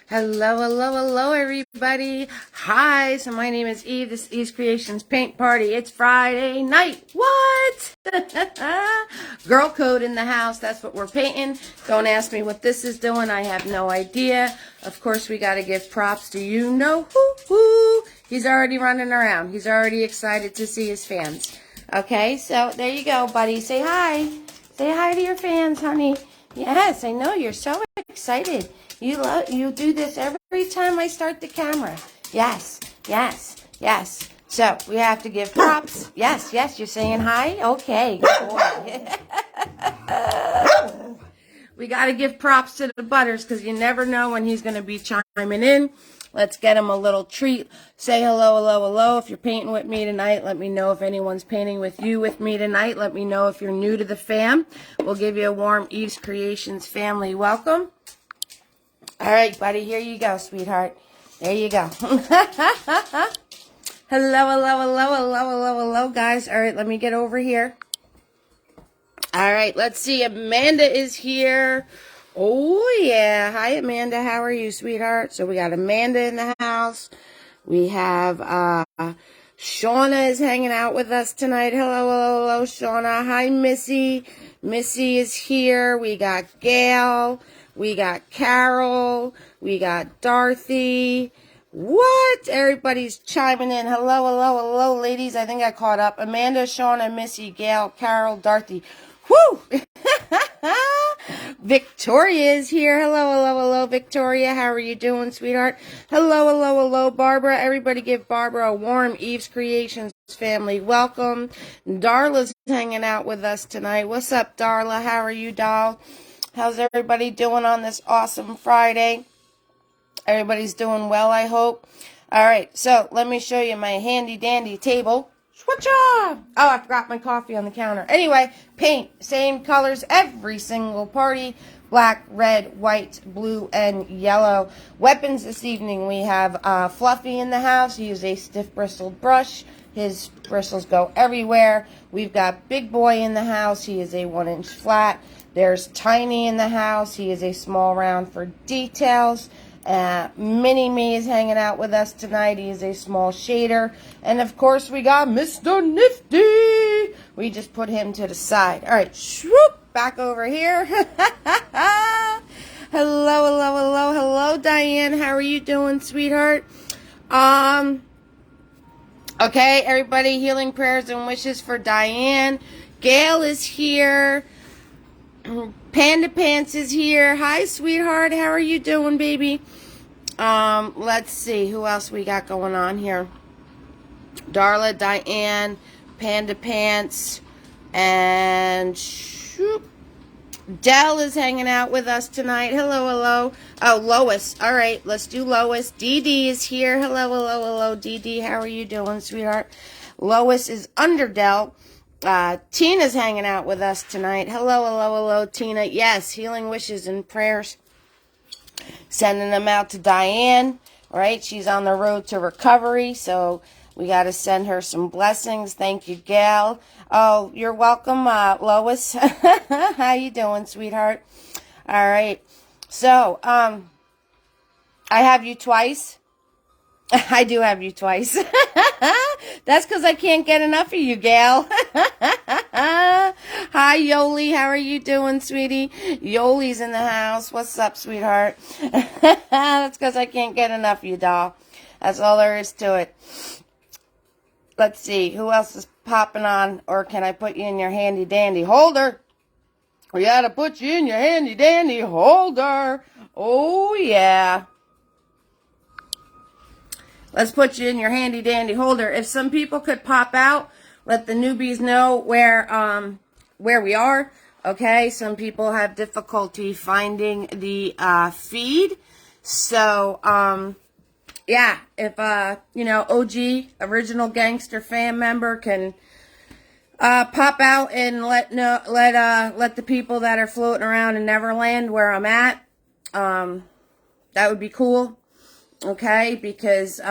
Hello, hello, hello, everybody. Hi, so my name is Eve. This is Eve's Creations Paint Party. It's Friday night. What? Girl code in the house. That's what we're painting. Don't ask me what this is doing. I have no idea. Of course, we got to give props to you know who. He's already running around. He's already excited to see his fans. Okay, so there you go, buddy. Say hi. Say hi to your fans, honey. Yes, I know. You're so excited. You do this every time I start the camera. Yes, yes, yes. So we have to give props. Yes, yes, you're saying hi? Okay, good boy. We got to give props to the Butters because you never know when he's going to be chiming in. Let's get him a little treat. Say hello, hello, hello. If you're painting with me tonight, let me know if anyone's painting with me tonight. Let me know if you're new to the fam. We'll give you a warm Eve's Creations family welcome. All right, buddy, here you go, sweetheart. There you go. Hello, hello, hello, hello, hello, hello, guys. All right, let me get over here. All right, let's see. Amanda is here. Oh, yeah. Hi, Amanda. How are you, sweetheart? So we got Amanda in the house. We have Shauna is hanging out with us tonight. Hello, hello, hello, Shauna. Hi, Missy. Missy is here. We got Gail. We got Carol. We got Dorothy. What? Everybody's chiming in. Hello, hello, hello, ladies. I think I caught up. Amanda, Shauna, Missy, Gail, Carol, Dorothy. Woo! Victoria is here. Hello, hello, hello, Victoria. How are you doing, sweetheart? Hello, hello, hello, Barbara. Everybody give Barbara a warm Eve's Creations family welcome. Darla's hanging out with us tonight. What's up, Darla? How are you, doll? How's everybody doing on this awesome Friday? Everybody's doing well, I hope. All right, so let me show you my handy-dandy table. Switch off! Oh, I forgot my coffee on the counter. Anyway, paint. Same colors every single party. Black, red, white, blue, and yellow. Weapons this evening. We have Fluffy in the house. He uses a stiff-bristled brush. His bristles go everywhere. We've got Big Boy in the house. He is a 1-inch flat. There's Tiny in the house. He is a small round for details. Mini-Me is hanging out with us tonight. He is a small shader. And, of course, we got Mr. Nifty. We just put him to the side. All right, swoop, back over here. Hello, hello, hello, hello, Diane. How are you doing, sweetheart? Okay, everybody, healing prayers and wishes for Diane. Gail is here. Panda Pants is here. Hi, sweetheart. How are you doing, baby? Let's see. Who else we got going on here? Darla, Diane, Panda Pants, and Dell is hanging out with us tonight. Hello, hello. Oh, Lois. All right, let's do Lois. Dee Dee is here. Hello, hello, hello, Dee Dee. How are you doing, sweetheart? Lois is under Dell. Tina's hanging out with us tonight. Hello, hello, hello, Tina. Yes, healing wishes and prayers. Sending them out to Diane. All right, she's on the road to recovery, so we got to send her some blessings. Thank you, Gail. Oh, you're welcome, Lois. How you doing, sweetheart? All right. So, I have you twice. I do have you twice. That's because I can't get enough of you, Gail. Hi, Yoli. How are you doing, sweetie? Yoli's in the house. What's up, sweetheart? That's because I can't get enough of you, doll. That's all there is to it. Let's see. Who else is popping on? Or can I put you in your handy-dandy holder? We got to put you in your handy-dandy holder. Oh, yeah. Let's put you in your handy-dandy holder. If some people could pop out, let the newbies know where we are. Okay, some people have difficulty finding the feed. So, yeah, if, OG, original gangster fan member can pop out and let the people that are floating around in Neverland where I'm at, that would be cool. Okay, because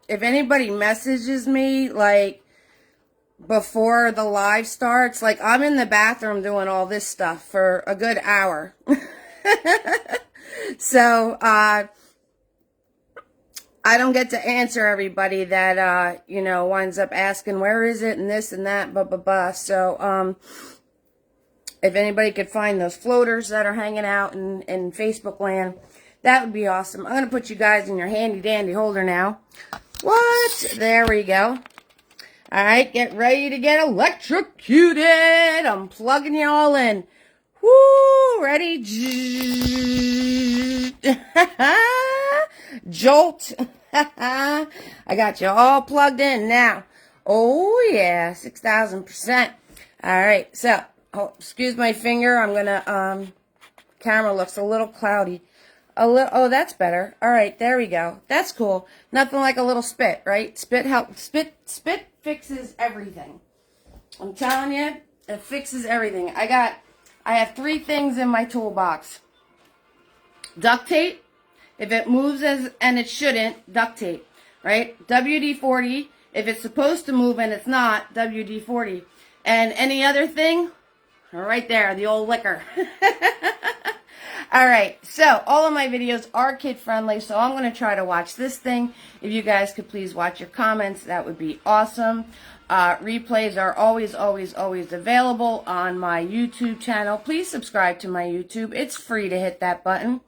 if anybody messages me, like, before the live starts, like, I'm in the bathroom doing all this stuff for a good hour. So, I don't get to answer everybody that, you know, winds up asking, where is it, and this and that, blah, blah, blah. So, if anybody could find those floaters that are hanging out in Facebook land, that would be awesome. I'm going to put you guys in your handy-dandy holder now. What? There we go. All right, get ready to get electrocuted. I'm plugging you all in. Woo, ready? Jolt. I got you all plugged in now. Oh, yeah, 6,000%. All right, so, oh, excuse my finger. I'm going to, camera looks a little cloudy. Oh, that's better. All right, there we go. That's cool. Nothing like a little spit, right? Spit fixes everything. I'm telling you, it fixes everything. I have 3 things in my toolbox. Duct tape, if it moves and it shouldn't, duct tape, right? WD-40, if it's supposed to move and it's not, WD-40. And any other thing, right there, the old liquor. All right, so all of my videos are kid-friendly, so I'm going to try to watch this thing. If you guys could please watch your comments, that would be awesome. Replays are always available on my YouTube channel. Please subscribe to my YouTube. It's free to hit that button,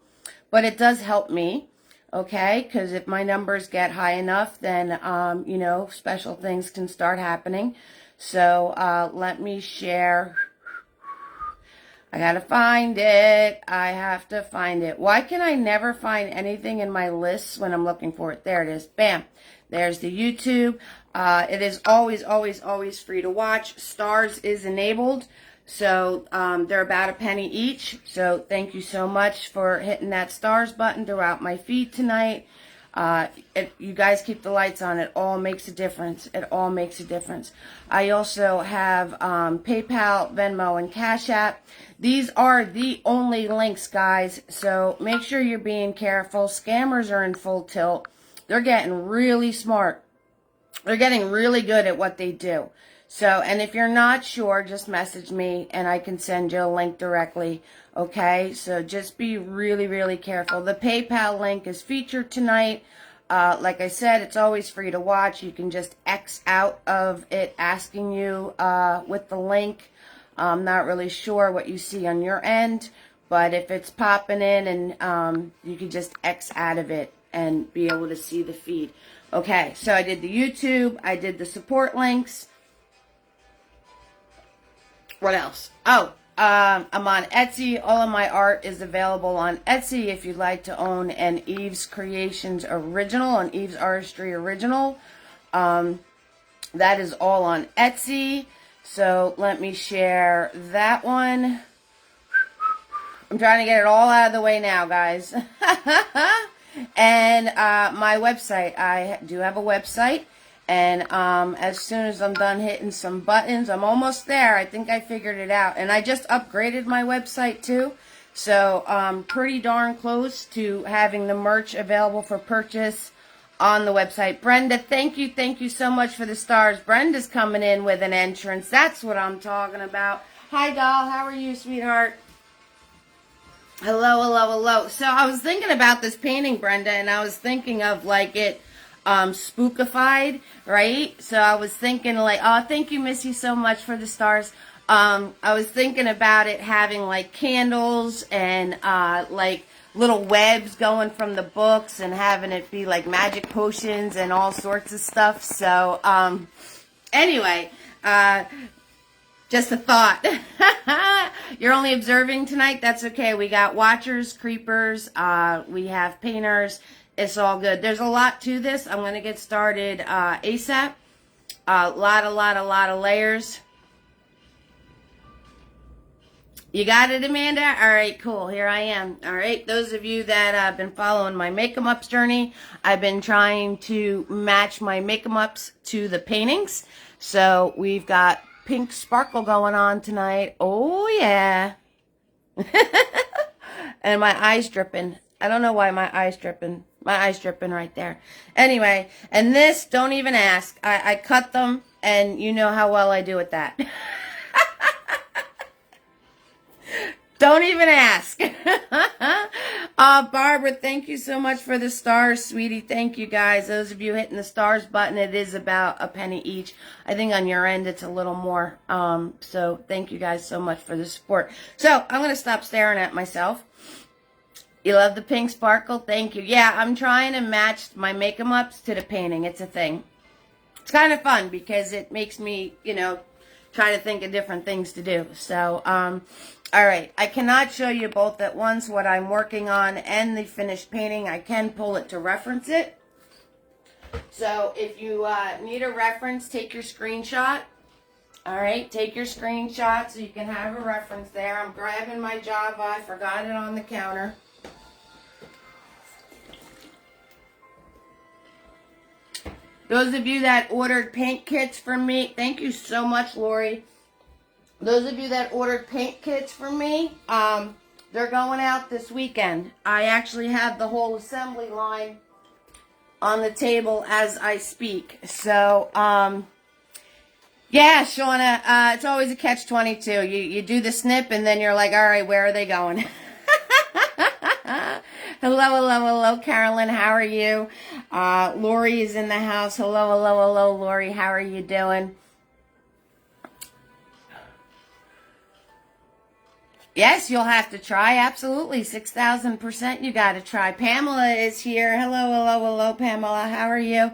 but it does help me, okay? Because if my numbers get high enough, then, you know, special things can start happening. So let me share. I gotta find it. I have to find it. Why can I never find anything in my lists when I'm looking for it? There it is. Bam. There's the YouTube. It is always free to watch. Stars is enabled. So they're about $0.01 each. So thank you so much for hitting that stars button throughout my feed tonight. You guys keep the lights on. It all makes a difference. It all makes a difference. I also have PayPal, Venmo, and Cash App. These are the only links, guys. So make sure you're being careful. Scammers are in full tilt. They're getting really smart. They're getting really good at what they do. So, and if you're not sure, just message me and I can send you a link directly. Okay, so just be really careful. The PayPal link is featured tonight. Like I said, it's always free to watch. You can just X out of it asking you with the link. I'm not really sure what you see on your end, but if it's popping in and you can just X out of it and be able to see the feed. Okay, so I did the YouTube. I did the support links. What else? Oh, I'm on Etsy. All of my art is available on Etsy if you'd like to own an Eve's Creations original, an Eve's Artistry original. That is all on Etsy. So let me share that one. I'm trying to get it all out of the way now, guys. And my website. I do have a website. And as soon as I'm done hitting some buttons, I'm almost there. I think I figured it out. And I just upgraded my website too. So I'm pretty darn close to having the merch available for purchase on the website. Brenda, thank you so much for the stars. Brenda's coming in with an entrance. That's what I'm talking about. Hi, doll. How are you, sweetheart? Hello. So I was thinking about this painting, Brenda, and I was thinking of like it spookified, right? So I was thinking like, oh, thank you, Missy, so much for the stars. I was thinking about it having like candles and like little webs going from the books and having it be like magic potions and all sorts of stuff. So anyway, just a thought. You're only observing tonight. That's okay. We got watchers, creepers, we have painters. It's all good. There's a lot to this. I'm going to get started ASAP. A lot of layers. You got it, Amanda? All right, cool. Here I am. All right, those of you that have been following my make-em-ups journey, I've been trying to match my make-em-ups to the paintings. So we've got pink sparkle going on tonight. Oh, yeah. And my eye's dripping. I don't know why my eye's dripping. My eye's dripping right there. Anyway, and this, don't even ask. I cut them, and you know how well I do with that. Don't even ask. Barbara, thank you so much for the stars, sweetie. Thank you, guys. Those of you hitting the stars button, it is about a penny each. I think on your end, it's a little more. So thank you guys so much for the support. So I'm going to stop staring at myself. You love the pink sparkle? Thank you. Yeah, I'm trying to match my make-em-ups to the painting. It's a thing. It's kind of fun because it makes me, you know, try to think of different things to do. So, all right. I cannot show you both at once what I'm working on and the finished painting. I can pull it to reference it. So, if you need a reference, take your screenshot. All right. Take your screenshot so you can have a reference there. I'm grabbing my Java. I forgot it on the counter. Those of you that ordered paint kits from me, thank you so much, Lori. Those of you that ordered paint kits from me, they're going out this weekend. I actually have the whole assembly line on the table as I speak. So, yeah, Shauna, it's always a catch-22. You do the snip, and then you're like, all right, where are they going? Hello, Carolyn. How are you? Lori is in the house. Hello, Lori. How are you doing? Yes, you'll have to try. Absolutely. 6,000% you got to try. Pamela is here. Hello, Pamela. How are you?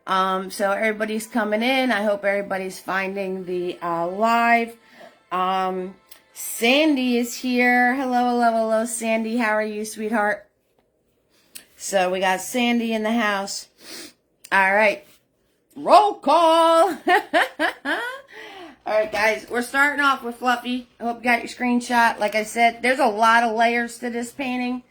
So everybody's coming in. I hope everybody's finding the live. Sandy is here. Hello, Sandy. How are you, sweetheart? So we got Sandy in the house. All right. Roll call. All right, guys. We're starting off with Fluffy. I hope you got your screenshot. Like I said, there's a lot of layers to this painting.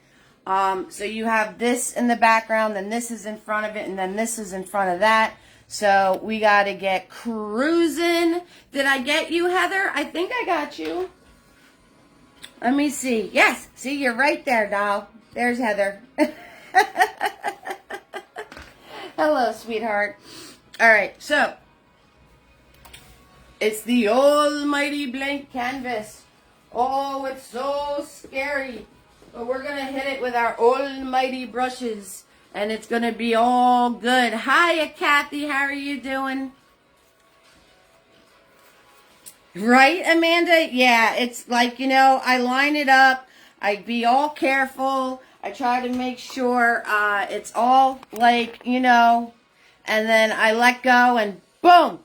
So you have this in the background, then this is in front of it, and then this is in front of that. So we got to get cruising. Did I get you, Heather? I think I got you. Let me see. Yes. See, you're right there, doll. There's Heather. Hello, sweetheart. All right, so it's the almighty blank canvas. Oh, it's so scary. But we're going to hit it with our almighty brushes, and it's going to be all good. Hiya, Kathy. How are you doing? Right, Amanda? Yeah, it's like, you know, I line it up. I be all careful. I try to make sure it's all like, you know, and then I let go and boom.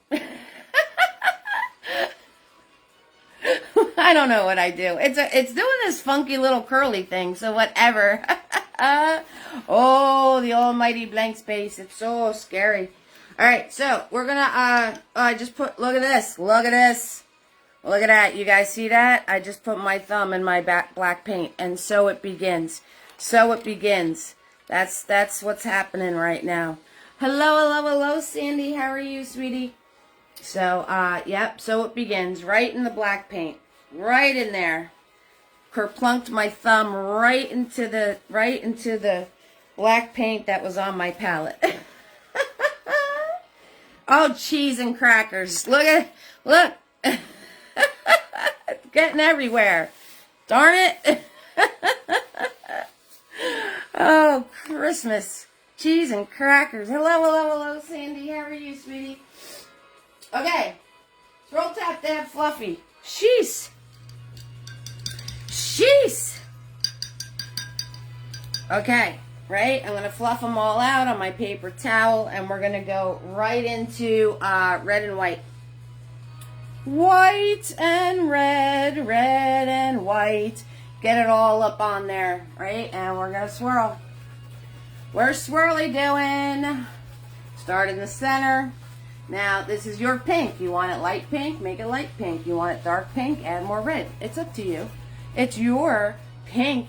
I don't know what I do. It's doing this funky little curly thing, so whatever. Oh, the almighty blank space. It's so scary. All right, so we're going to, I just put, look at this. Look at this. Look at that. You guys see that? I just put my thumb in my black paint, and so it begins. So it begins. That's what's happening right now. Hello, Sandy. How are you, sweetie? So, yep, so it begins right in the black paint. Right in there. Kerplunked my thumb right into the black paint that was on my palette. Oh, cheese and crackers. Look. It's getting everywhere. Darn it. Oh, Christmas. Cheese and crackers. Hello, Sandy. How are you, sweetie? Okay. Roll tap dab Fluffy. Sheesh. Okay. Right? I'm going to fluff them all out on my paper towel, and we're going to go right into red and white. White and red, red and white. Get it all up on there, right? And we're going to swirl. We're swirly doing. Start in the center. Now, this is your pink. You want it light pink? Make it light pink. You want it dark pink? Add more red. It's up to you. It's your pink.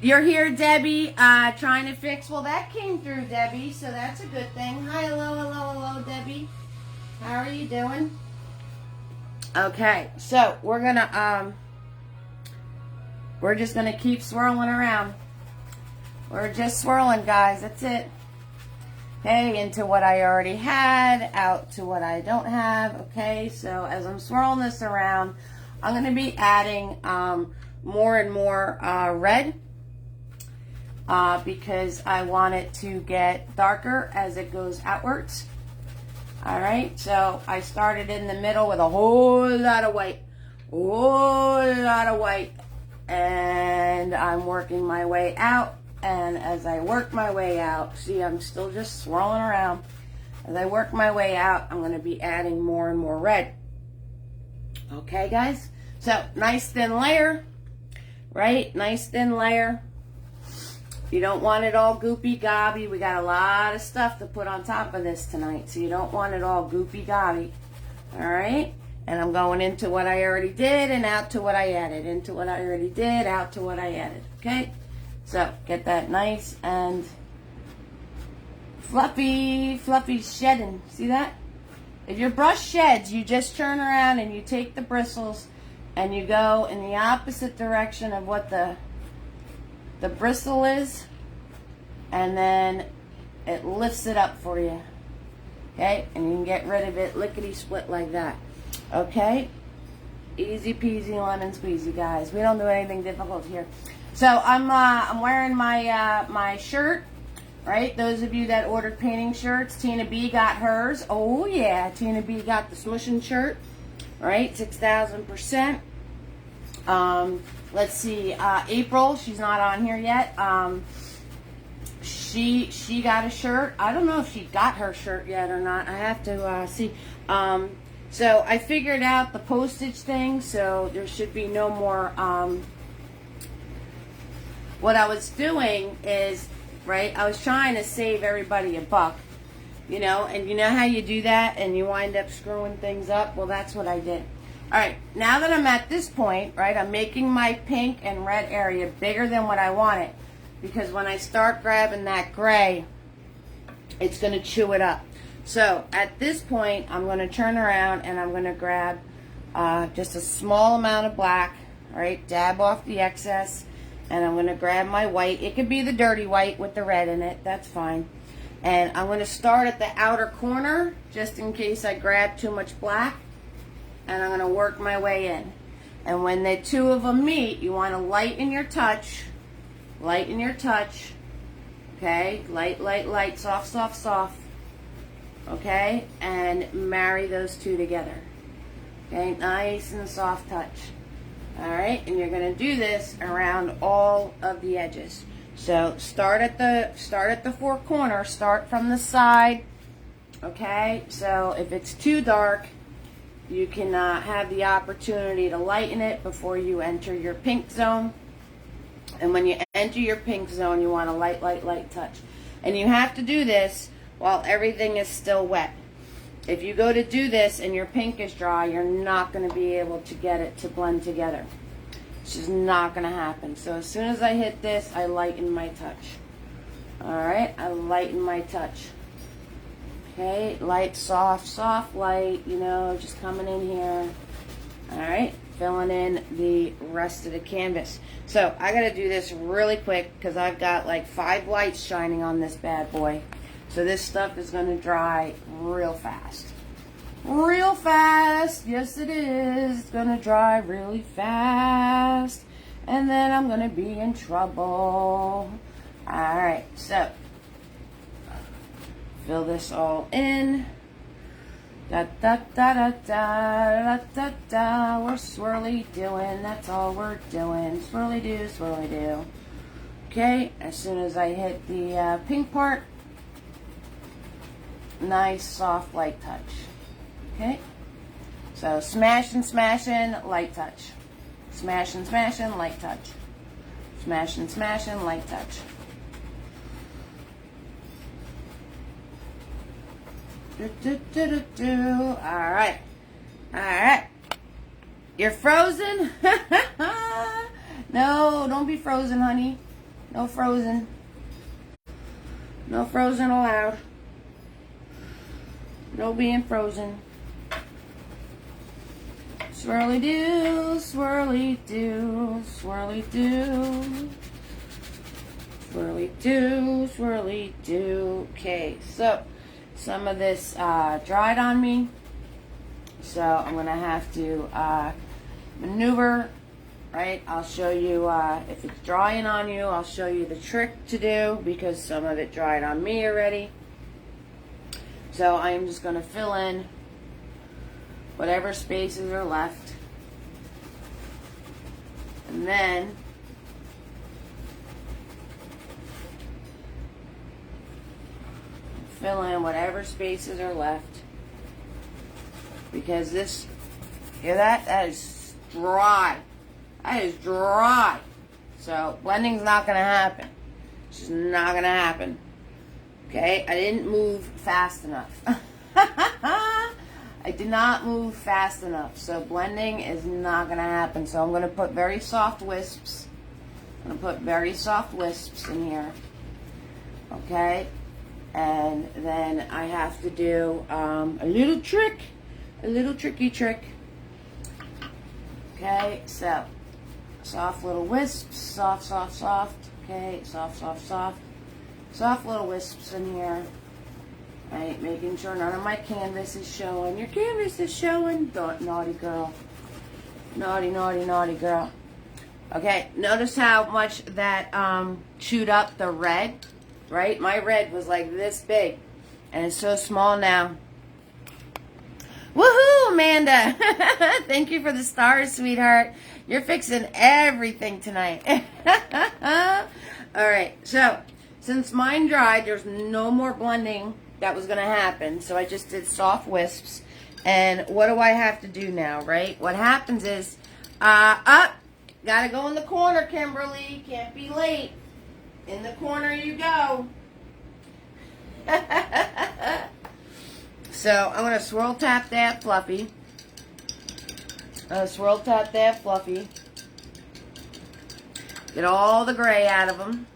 You're here, Debbie, trying to fix. Well, that came through, Debbie, so that's a good thing. Hi, hello, Debbie. How are you doing? Okay, so we're just gonna keep swirling around. We're just swirling, guys. That's it. Okay, into what I already had, out to what I don't have. Okay, so as I'm swirling this around, I'm going to be adding more and more red because I want it to get darker as it goes outwards. All right, so I started in the middle with a whole lot of white, and I'm working my way out. And as I work my way out, see, I'm still just swirling around. As I work my way out, I'm going to be adding more and more red. Okay, guys? So, nice thin layer, right? Nice thin layer. You don't want it all goopy gobby. We got a lot of stuff to put on top of this tonight, so you don't want it all goopy gobby. All right? And I'm going into what I already did and out to what I added. Into what I already did, out to what I added. Okay? So, get that nice and fluffy shedding. See that? If your brush sheds, you just turn around and you take the bristles and you go in the opposite direction of what the bristle is, and then it lifts it up for you. Okay? And you can get rid of it lickety-split like that. Okay? Easy peasy lemon squeezy, guys. We don't do anything difficult here. So I'm wearing my my shirt, right? Those of you that ordered painting shirts, Tina B got hers. Oh yeah, Tina B got the smooshing shirt, right? 6,000%. Let's see, April, she's not on here yet. She got a shirt. I don't know if she got her shirt yet or not. I have to see. So I figured out the postage thing, so there should be no more. What I was doing is, right, I was trying to save everybody a buck, you know, and you know how you do that and you wind up screwing things up? Well, that's what I did. All right, now that I'm at this point, right, I'm making my pink and red area bigger than what I want it, because when I start grabbing that gray, it's going to chew it up. So at this point, I'm going to turn around and I'm going to grab just a small amount of black, all right, dab off the excess, and I'm going to grab my white. It could be the dirty white with the red in it, that's fine. And I'm going to start at the outer corner, just in case I grab too much black. And I'm going to work my way in. And when the two of them meet, you want to lighten your touch. Lighten your touch. Okay? Light, light, light. Soft, soft, soft. Okay? And marry those two together. Okay? Nice and soft touch. Alright? And you're going to do this around all of the edges. So start at the four corners. Start from the side. Okay? So if it's too dark, you can have the opportunity to lighten it before you enter your pink zone. And when you enter your pink zone, you want a light, light, light touch. And you have to do this while everything is still wet. If you go to do this and your pink is dry, you're not going to be able to get it to blend together. It's just not going to happen. So as soon as I hit this, I lighten my touch. Alright, I lighten my touch. Okay, light, soft, soft, light, you know, just coming in here. Alright, filling in the rest of the canvas. So, I gotta do this really quick because I've got like 5 lights shining on this bad boy. So this stuff is gonna dry real fast. Real fast, yes it is. It's gonna dry really fast. And then I'm gonna be in trouble. Alright, so fill this all in. Da da da da da da da da. We're swirly doing. That's all we're doing. Swirly do, swirly do. Okay. As soon as I hit the pink part, nice soft light touch. Okay. So smashing, smashing, light touch. Smashing, smashing, light touch. Smashing, smashing, light touch. Alright. Alright. You're frozen? No, don't be frozen, honey. No frozen. No frozen allowed. No being frozen. Swirly do, swirly do, swirly do. Swirly do, swirly do. Okay, so some of this dried on me, so I'm gonna have to maneuver, right? I'll show you if it's drying on you. I'll show you the trick to do because some of it dried on me already. So I am just going to fill in whatever spaces are left. And then fill in whatever spaces are left. Because this, hear that? That is dry. That is dry. So blending's not going to happen. It's just not going to happen. Okay? I didn't move fast enough. I did not move fast enough. So blending is not going to happen. So I'm going to put very soft wisps. I'm going to put very soft wisps in here. Okay? And then I have to do a little trick. A little tricky trick. Okay, so soft little wisps, soft, soft, soft. Okay, soft, soft, soft. Soft little wisps in here. Right, making sure none of my canvas is showing. Your canvas is showing. Naughty girl. Naughty, naughty, naughty girl. Okay, notice how much that chewed up the red, right? My red was like this big, and it's so small now. Woohoo, Amanda! Thank you for the stars, sweetheart. You're fixing everything tonight. All right, so since mine dried, there's no more blending that was going to happen. So I just did soft wisps. And what do I have to do now, right? What happens is, got to go in the corner, Kimberly. Can't be late. In the corner you go. So I'm going to swirl tap that fluffy. Swirl tap that fluffy. Get all the gray out of them.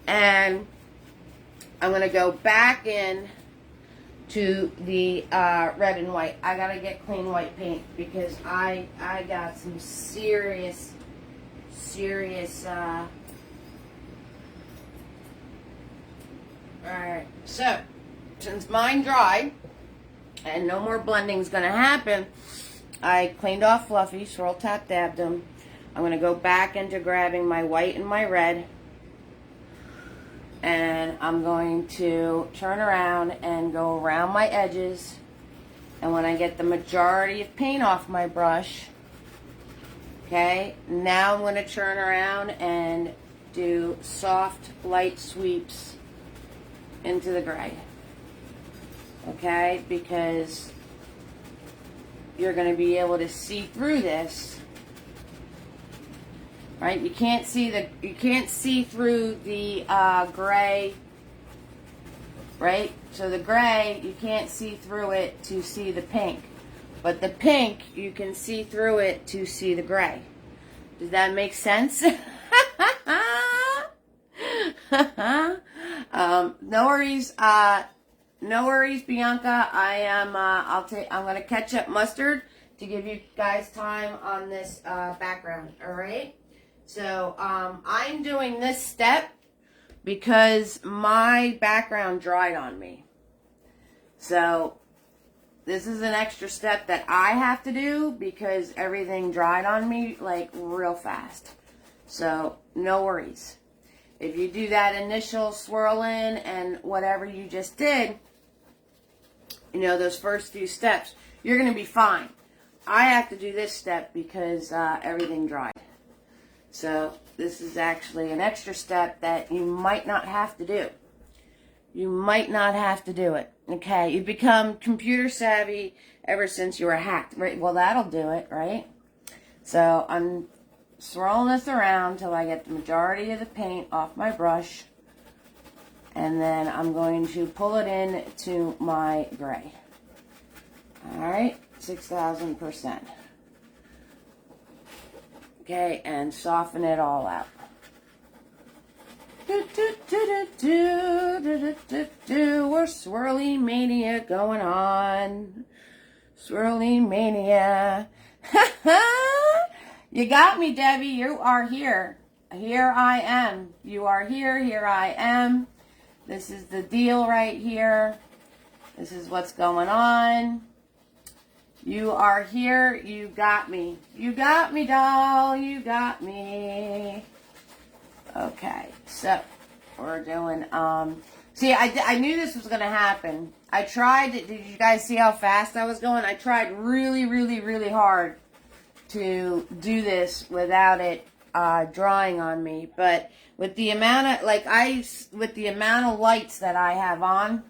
And I'm going to go back in to the red and white. I got to get clean white paint because I got some serious alright, so since mine dried and no more blending is going to happen, I cleaned off fluffy, swirl tap dabbed them. I'm going to go back into grabbing my white and my red, and I'm going to turn around and go around my edges, and when I get the majority of paint off my brush, okay, now I'm going to turn around and do soft light sweeps into the gray. Okay, because you're going to be able to see through this, right? You can't see through the gray, right? So the gray, you can't see through it to see the pink, but the pink, you can see through it to see the gray. Does that make sense? No worries. No worries, Bianca. I'm going to catch up mustard to give you guys time on this background. All right. So I'm doing this step because my background dried on me. So this is an extra step that I have to do because everything dried on me like real fast. So no worries. If you do that initial swirl in and whatever you just did, you know, those first few steps, you're going to be fine. I have to do this step because everything dried. So this is actually an extra step that you might not have to do. You might not have to do it. Okay, you've become computer savvy ever since you were hacked, right? Well, that'll do it, right? So I'm swirling this around till I get the majority of the paint off my brush. And then I'm going to pull it in to my gray. Alright, 6,000%. Okay, and soften it all out. We're swirly mania going on. Swirly mania. You got me, Debbie. You are here. Here I am. You are here. Here I am. This is the deal right here. This is what's going on. You are here. You got me. You got me, doll. You got me. Okay, so we're doing, see, I knew this was going to happen. I tried, did you guys see how fast I was going? I tried really, really, really hard to do this without it drawing on me. But with the amount of, with the amount of lights that I have on,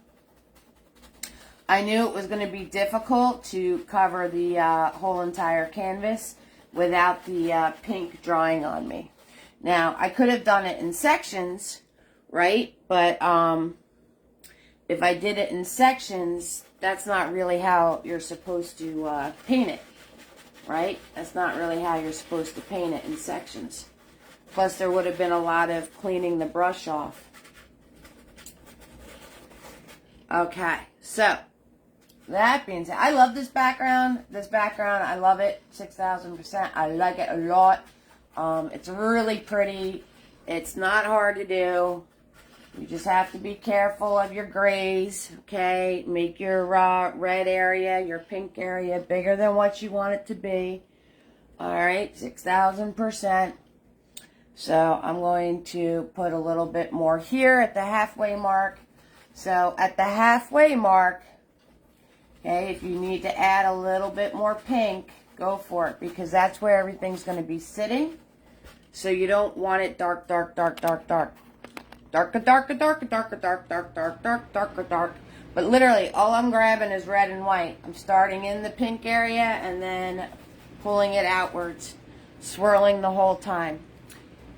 I knew it was going to be difficult to cover the whole entire canvas without the pink drawing on me. Now, I could have done it in sections, right? But if I did it in sections, that's not really how you're supposed to paint it, right? That's not really how you're supposed to paint it in sections. Plus, there would have been a lot of cleaning the brush off. Okay, so that being said, I love this background. I love it 6,000%. I like it a lot. It's really pretty. It's not hard to do. You just have to be careful of your grays, okay? Make your red area, your pink area bigger than what you want it to be. All right, 6,000%. So I'm going to put a little bit more here at the halfway mark. So at the halfway mark, okay, if you need to add a little bit more pink, go for it, because that's where everything's going to be sitting. So you don't want it dark, dark, dark, dark, dark. Darker, darker, darker, darker, dark, dark, dark, dark, darker, dark. But literally, all I'm grabbing is red and white. I'm starting in the pink area and then pulling it outwards. Swirling the whole time.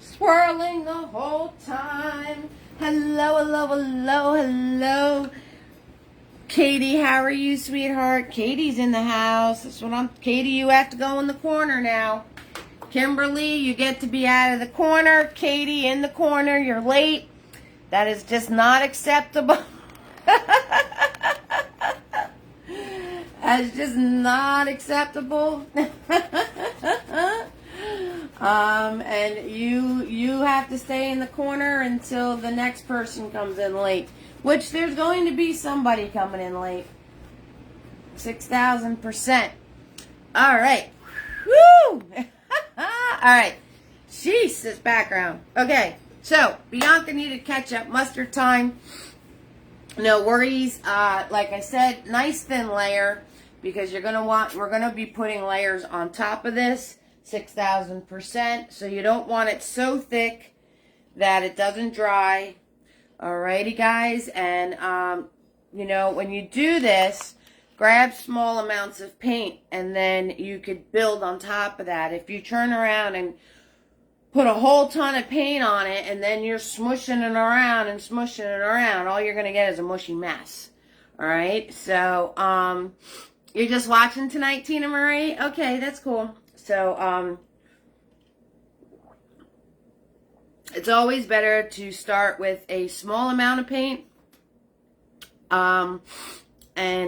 Swirling the whole time. Hello, hello, hello, hello. Katie, how are you, sweetheart? Katie's in the house. That's what Katie, you have to go in the corner now. Kimberly, you get to be out of the corner. Katie, in the corner. You're late. That is just not acceptable. That's just not acceptable. And you have to stay in the corner until the next person comes in late. Which there's going to be somebody coming in late. 6,000%. All right. Woo! All right. Jeez, this background. Okay. So, Bianca needed ketchup, mustard time. No worries. Like I said, nice thin layer, because we're going to be putting layers on top of this. 6,000%. So you don't want it so thick that it doesn't dry. Alrighty, guys. And, you know, when you do this, grab small amounts of paint, and then you could build on top of that. If you turn around and put a whole ton of paint on it, and then you're smushing it around and smushing it around, all you're going to get is a mushy mess. Alright? So, you're just watching tonight, Tina Marie? Okay, that's cool. So, it's always better to start with a small amount of paint. And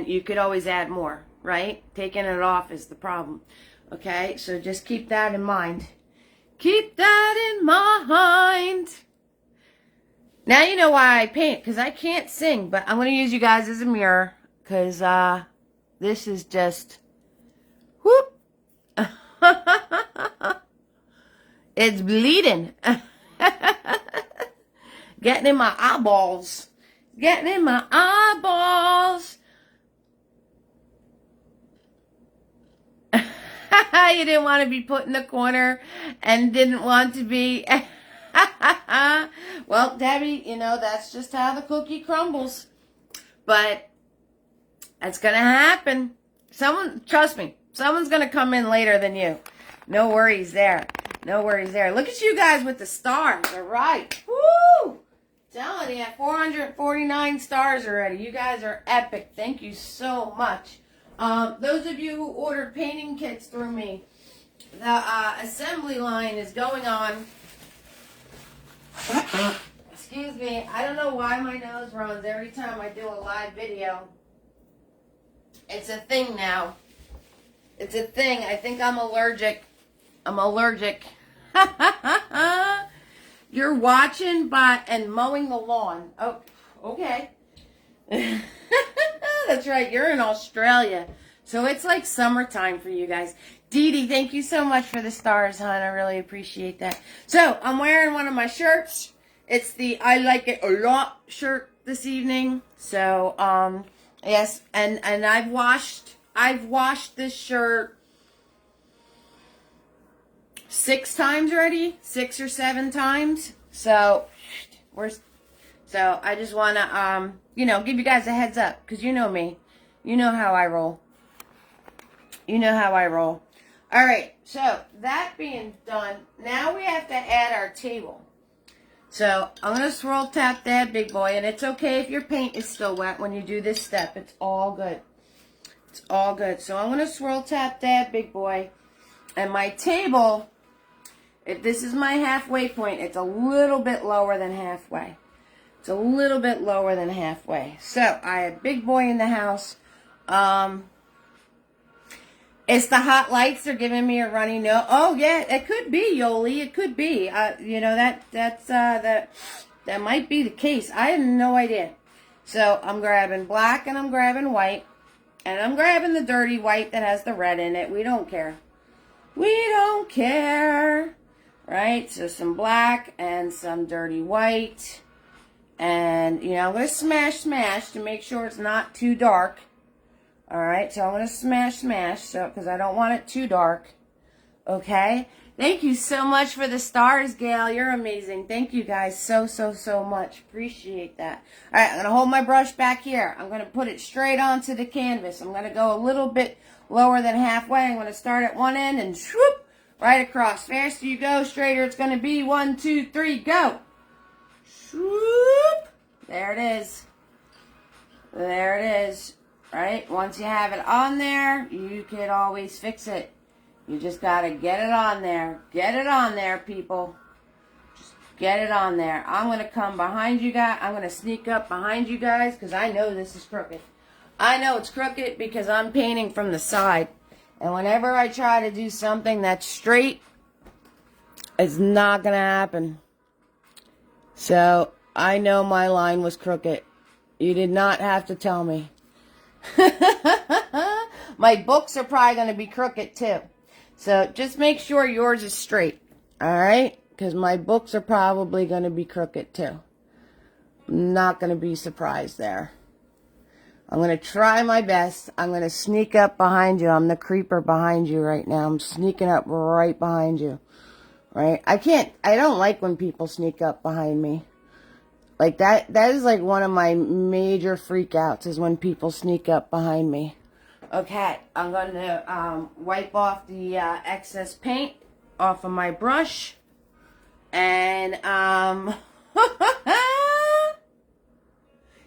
you could always add more, right? Taking it off is the problem. Okay, so just keep that in mind. Keep that in mind. Now you know why I paint, because I can't sing, but I'm going to use you guys as a mirror, because this is just, whoop. It's bleeding. Getting in my eyeballs. Getting in my eyeballs. You didn't want to be put in the corner and didn't want to be. Well, Debbie, you know, that's just how the cookie crumbles. But it's going to happen. Trust me, someone's going to come in later than you. No worries there. No worries there. Look at you guys with the stars. All right. Woo! Telling you, 449 stars already. You guys are epic. Thank you so much. Those of you who ordered painting kits through me, the assembly line is going on. Excuse me. I don't know why my nose runs every time I do a live video. It's a thing now. It's a thing. I think I'm allergic. I'm allergic. You're watching and mowing the lawn. Oh, okay. That's right. You're in Australia. So it's like summertime for you guys. Dee Dee, thank you so much for the stars, hon. I really appreciate that. So I'm wearing one of my shirts. It's the I Like It A Lot shirt this evening. So, yes, and I've washed this shirt 6 times already, 6 or 7 times. So I just want to, give you guys a heads up, because you know me. You know how I roll. You know how I roll. All right, so that being done, now we have to add our table. So I'm going to swirl tap that big boy, and it's okay if your paint is still wet when you do this step. It's all good. It's all good. So I'm going to swirl tap that big boy, and my table, if this is my halfway point, it's a little bit lower than halfway. It's a little bit lower than halfway. So I have big boy in the house. It's the hot lights. They're giving me a runny nose. Oh yeah, it could be, Yoli. It could be. That might be the case. I have no idea. So I'm grabbing black and I'm grabbing white, and I'm grabbing the dirty white that has the red in it. We don't care. We don't care, right? So some black and some dirty white, and I'm gonna smash to make sure it's not too dark. All right, so I'm going to smash, so because I don't want it too dark. Okay? Thank you so much for the stars, Gail. You're amazing. Thank you guys so much. Appreciate that. All right, I'm going to hold my brush back here. I'm going to put it straight onto the canvas. I'm going to go a little bit lower than halfway. I'm going to start at one end and swoop right across. Faster you go, straighter it's going to be. 1, 2, 3, go. Swoop. There it is. There it is. Right? Once you have it on there, you can always fix it. You just got to get it on there. Get it on there, people. Just get it on there. I'm going to come behind you guys. I'm going to sneak up behind you guys because I know this is crooked. I know it's crooked because I'm painting from the side. And whenever I try to do something that's straight, it's not going to happen. So I know my line was crooked. You did not have to tell me. My books are probably going to be crooked too. So just make sure yours is straight. Alright? Because my books are probably going to be crooked too. I'm not going to be surprised there. I'm going to try my best. I'm going to sneak up behind you. I'm the creeper behind you right now. I'm sneaking up right behind you. Right? I don't like when people sneak up behind me. Like that is like one of my major freakouts is when people sneak up behind me. Okay, I'm going to wipe off the excess paint off of my brush. And,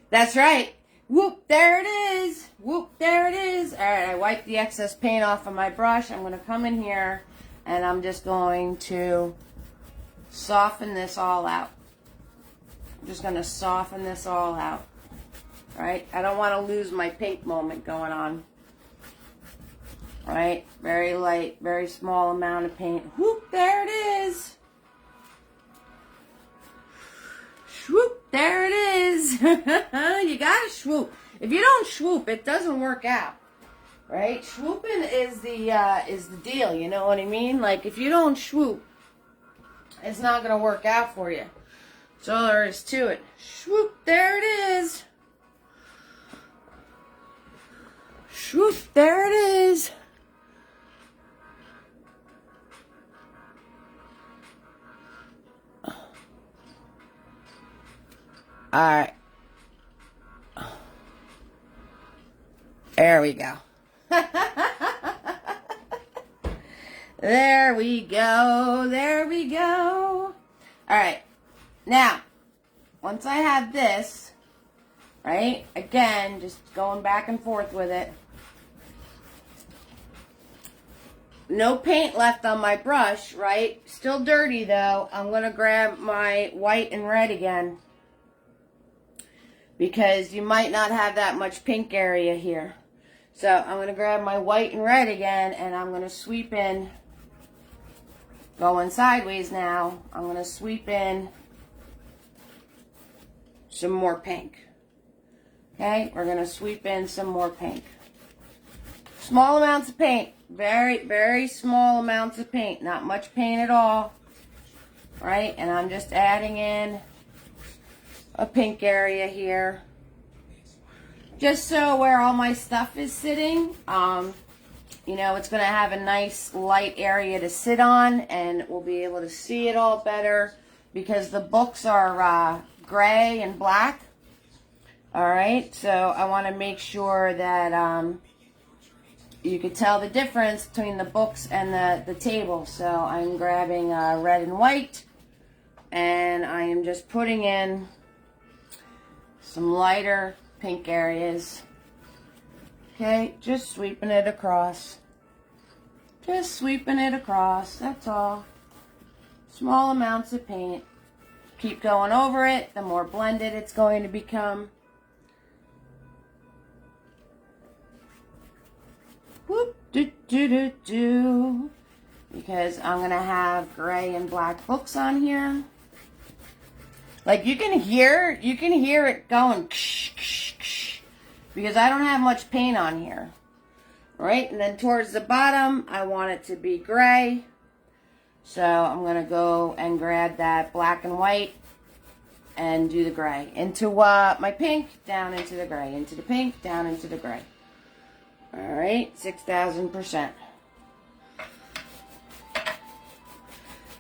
that's right. Whoop, there it is. Whoop, there it is. All right, I wiped the excess paint off of my brush. I'm going to come in here and I'm just going to soften this all out. I'm just going to soften this all out, right? I don't want to lose my pink moment going on, right? Very light, very small amount of paint. Whoop, there it is. Swoop, there it is. You got to swoop. If you don't swoop, it doesn't work out, right? Swooping is the deal, you know what I mean? Like, if you don't swoop, it's not going to work out for you. That's all there is to it. Swoop, there it is. Swoop, there it is. Alright. There we go. There we go. There we go. Alright. Now, once I have this, right, again, just going back and forth with it. No paint left on my brush, right? Still dirty, though. I'm going to grab my white and red again. Because you might not have that much pink area here. So, I'm going to grab my white and red again, and I'm going to sweep in. Going sideways now. I'm going to sweep in some more pink. Okay, we're going to sweep in some more pink. Small amounts of paint. Very, very small amounts of paint. Not much paint at all. Right? And I'm just adding in a pink area here. Just so where all my stuff is sitting, you know, it's going to have a nice light area to sit on, and we'll be able to see it all better because the books are gray and black. All right, so I want to make sure that you can tell the difference between the books and the table. So I'm grabbing red and white, and I am just putting in some lighter pink areas. Okay, just sweeping it across. Just sweeping it across, that's all. Small amounts of paint. Keep going over it, the more blended it's going to become. Whoop, do, do, do, do. Because I'm going to have gray and black books on here. Like you can hear it going ksh, ksh, ksh, because I don't have much paint on here. Right? And then towards the bottom, I want it to be gray. So I'm going to go and grab that black and white and do the gray. Into my pink, down into the gray. Into the pink, down into the gray. Alright, 6,000%.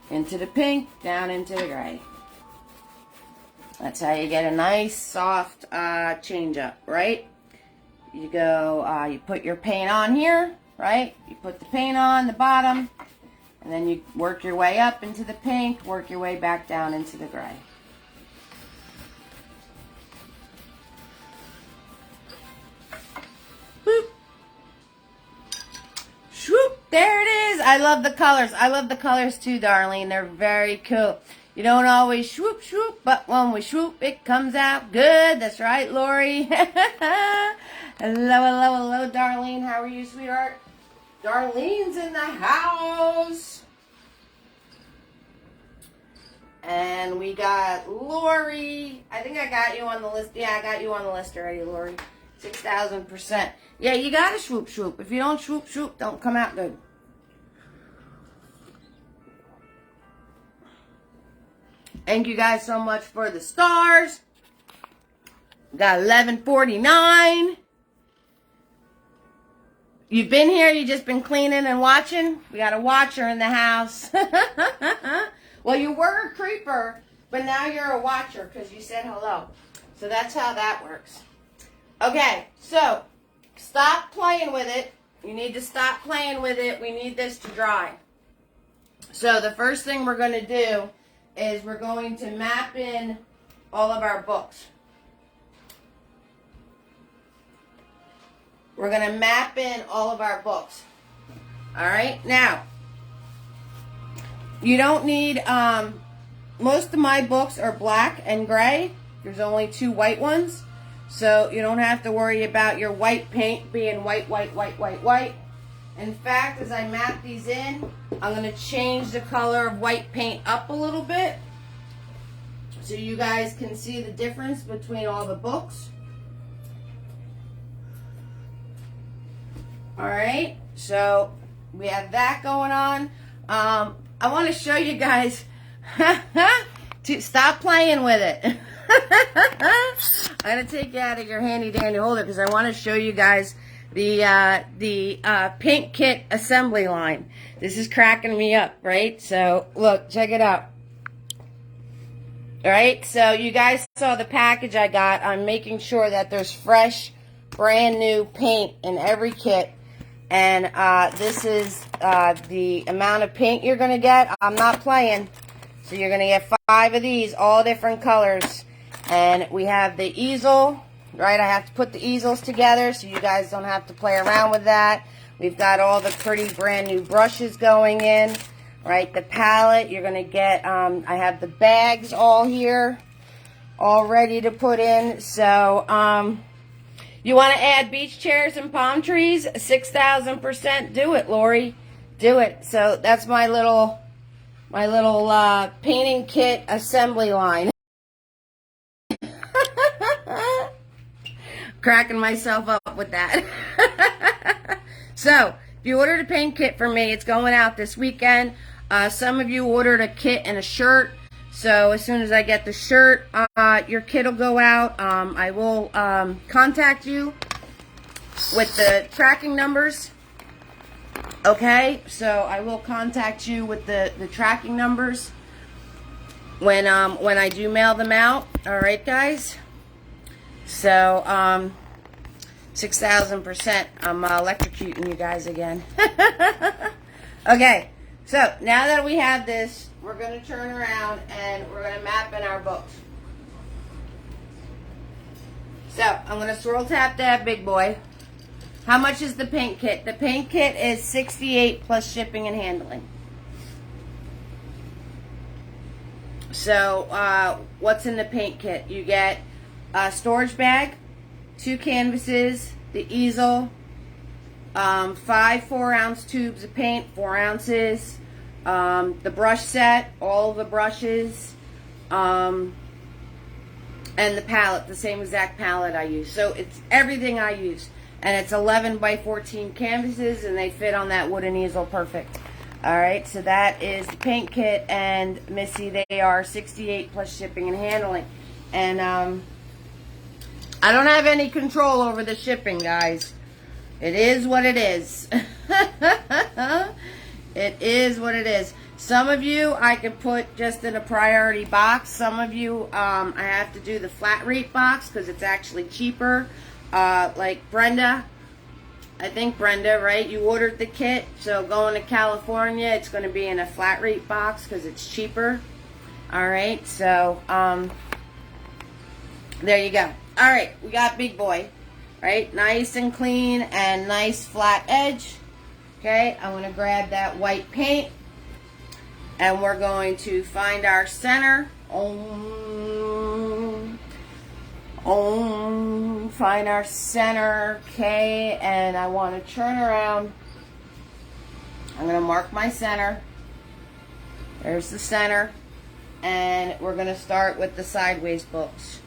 Into the pink, down into the gray. That's how you get a nice, soft change up, right? You go, you put your paint on here, right? You put the paint on the bottom, and then you work your way up into the pink, work your way back down into the gray. Boop. Swoop, there it is. I love the colors. I love the colors too, Darlene. They're very cool. You don't always swoop, swoop, but when we swoop, it comes out good. That's right, Lori. Hello, hello, hello, Darlene. How are you, sweetheart? Darlene's in the house. And we got Lori. I think I got you on the list. Yeah, I got you on the list already, Lori. 6,000%. Yeah, you got to swoop, swoop. If you don't swoop, swoop, don't come out good. Thank you guys so much for the stars. Got 1149. You've been here, you've just been cleaning and watching. We got a watcher in the house. Well, you were a creeper, but now you're a watcher because you said hello. So that's how that works. Okay, so stop playing with it. You need to stop playing with it. We need this to dry. So the first thing we're going to do is we're going to map in all of our books. We're going to map in all of our books. All right, now, you don't need, most of my books are black and gray. There's only 2 white ones. So you don't have to worry about your white paint being white, white, white, white, white. In fact, as I map these in, I'm going to change the color of white paint up a little bit so you guys can see the difference between all the books. All right, so we have that going on. I want to show you guys to stop playing with it. I'm going to take you out of your handy dandy holder because I want to show you guys the paint kit assembly line. This is cracking me up, right? So look, check it out. All right, so you guys saw the package I got. I'm making sure that there's fresh, brand new paint in every kit. And this is the amount of paint you're going to get. I'm not playing. So you're going to get 5 of these, all different colors. And we have the easel, right? I have to put the easels together so you guys don't have to play around with that. We've got all the pretty brand new brushes going in, right? The palette, you're going to get, I have the bags all here, all ready to put in. So, you want to add beach chairs and palm trees? 6,000%. Do it, Lori. Do it. So that's my little painting kit assembly line. Cracking myself up with that. So, if you ordered a paint kit from me, it's going out this weekend. Some of you ordered a kit and a shirt. So, as soon as I get the shirt, your kit will go out. I will contact you with the tracking numbers. Okay? So, I will contact you with the tracking numbers when I do mail them out. Alright, guys? So, 6,000%. I'm electrocuting you guys again. Okay, so now that we have this, we're going to turn around and we're going to map in our books. So, I'm going to swirl tap that big boy. How much is the paint kit? The paint kit is $68 plus shipping and handling. So, what's in the paint kit? You get a storage bag, 2 canvases, the easel, 5 4-ounce tubes of paint, 4 ounces, the brush set, all the brushes, and the palette, the same exact palette I use. So it's everything I use. And it's 11 by 14 canvases, and they fit on that wooden easel perfect. Alright, so that is the paint kit, and Missy, they are $68 plus shipping and handling. And, I don't have any control over the shipping, guys. It is what it is. It is what it is. Some of you I can put just in a priority box. Some of you I have to do the flat rate box because it's actually cheaper. Like Brenda. I think Brenda, right? You ordered the kit. So going to California, it's going to be in a flat rate box because it's cheaper. Alright, so there you go. Alright, we got big boy, right? Nice and clean and nice flat edge. Okay, I'm going to grab that white paint and we're going to find our center. Find our center, okay, and I want to turn around. I'm going to mark my center. There's the center, and we're going to start with the sideways books.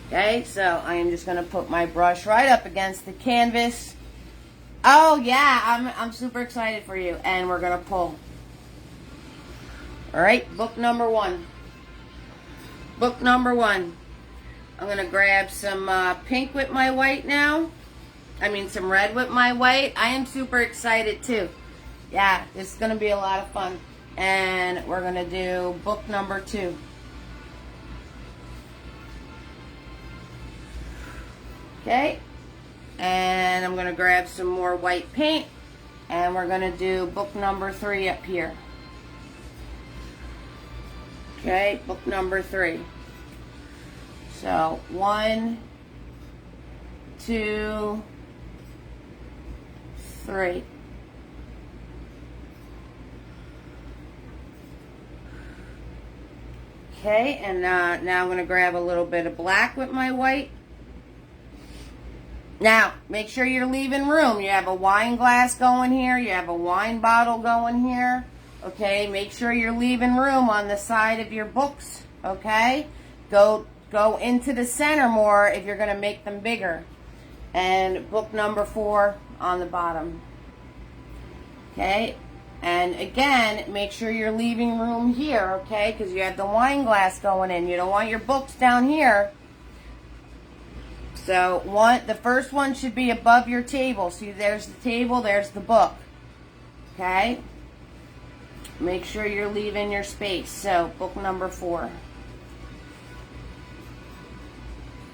Okay, so I am just going to put my brush right up against the canvas. Oh, yeah, I'm super excited for you. And we're going to pull. All right, book number 1. Book number 1. I'm going to grab some pink with my white now. I mean, some red with my white. I am super excited, too. Yeah, this is going to be a lot of fun. And we're going to do book number 2. Okay, and I'm going to grab some more white paint, and we're going to do book number 3 up here. Okay, book number 3. So, 1, 2, 3. Okay, and now I'm going to grab a little bit of black with my white. Now, make sure you're leaving room. You have a wine glass going here. You have a wine bottle going here. Okay, make sure you're leaving room on the side of your books. Okay, go into the center more if you're going to make them bigger. And book number 4 on the bottom. Okay, and again, make sure you're leaving room here. Okay, because you have the wine glass going in. You don't want your books down here. So the first one should be above your table. See, there's the table, there's the book. Okay? Make sure you're leaving your space. So, book number 4.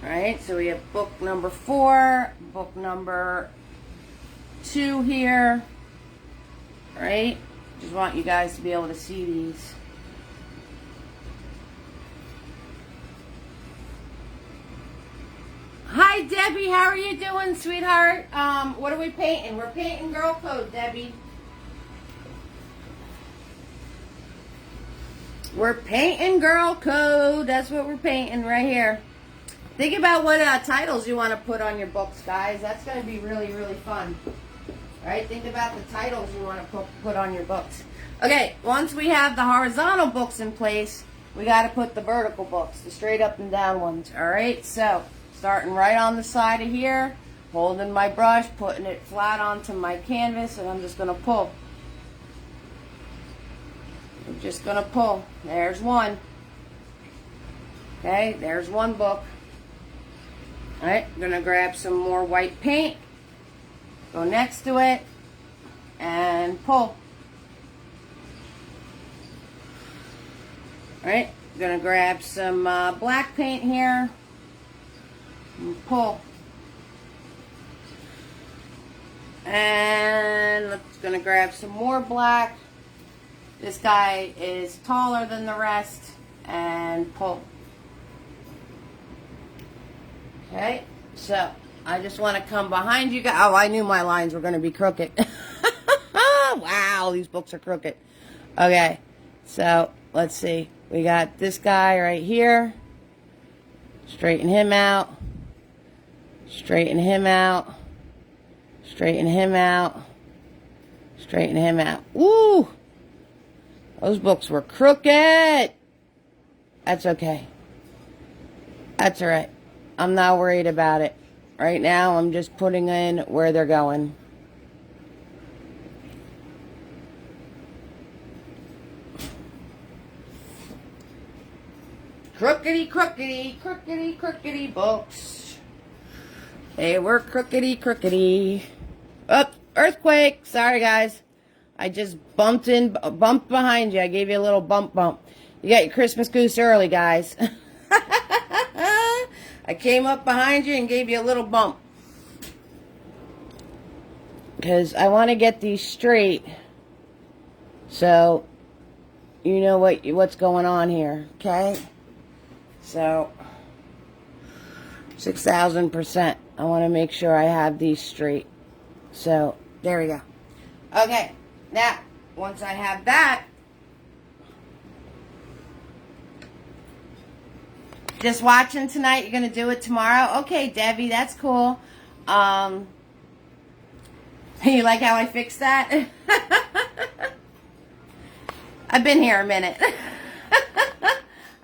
Alright, so we have book number 4, book number 2 here. Alright? Just want you guys to be able to see these. Hi, Debbie. How are you doing, sweetheart? What are we painting? We're painting Girl Code, Debbie. We're painting Girl Code. That's what we're painting right here. Think about what titles you want to put on your books, guys. That's going to be really, really fun. All right? Think about the titles you want to put on your books. Okay, once we have the horizontal books in place, we got to put the vertical books, the straight up and down ones. All right? So, starting right on the side of here, holding my brush, putting it flat onto my canvas, and I'm just going to pull. I'm just going to pull. There's one. Okay, there's one book. All right, I'm going to grab some more white paint, go next to it, and pull. All right, I'm going to grab some black paint here, and pull. And I'm going to grab some more black. This guy is taller than the rest, and pull. Okay, so I just want to come behind you guys. Oh, I knew my lines were going to be crooked. Wow, these books are crooked. Okay, so let's see. We got this guy right here. Straighten him out. Straighten him out. Straighten him out. Straighten him out. Woo! Those books were crooked. That's okay. That's all right. I'm not worried about it. Right now, I'm just putting in where they're going. Crookedy, crookedy, crookedy, crookedy books. They were crookedy, crookedy. Oh, earthquake. Sorry, guys. I just bumped behind you. I gave you a little bump. You got your Christmas goose early, guys. I came up behind you and gave you a little bump. Because I want to get these straight. So, you know what's going on here, okay? So, 6,000%. I want to make sure I have these straight. So, there we go. Okay, now, once I have that, just watching tonight, you're going to do it tomorrow? Okay, Debbie, that's cool. You like how I fixed that? I've been here a minute.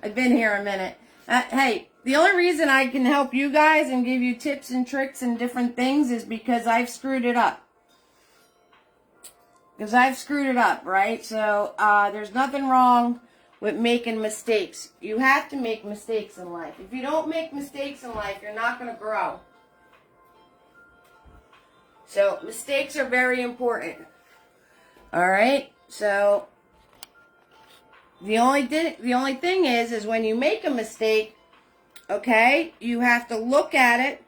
I've been here a minute. Hey, the only reason I can help you guys and give you tips and tricks and different things is because I've screwed it up. Because I've screwed it up, right? So, there's nothing wrong with making mistakes. You have to make mistakes in life. If you don't make mistakes in life, you're not going to grow. So, mistakes are very important. Alright? So, the only thing is when you make a mistake, okay, you have to look at it.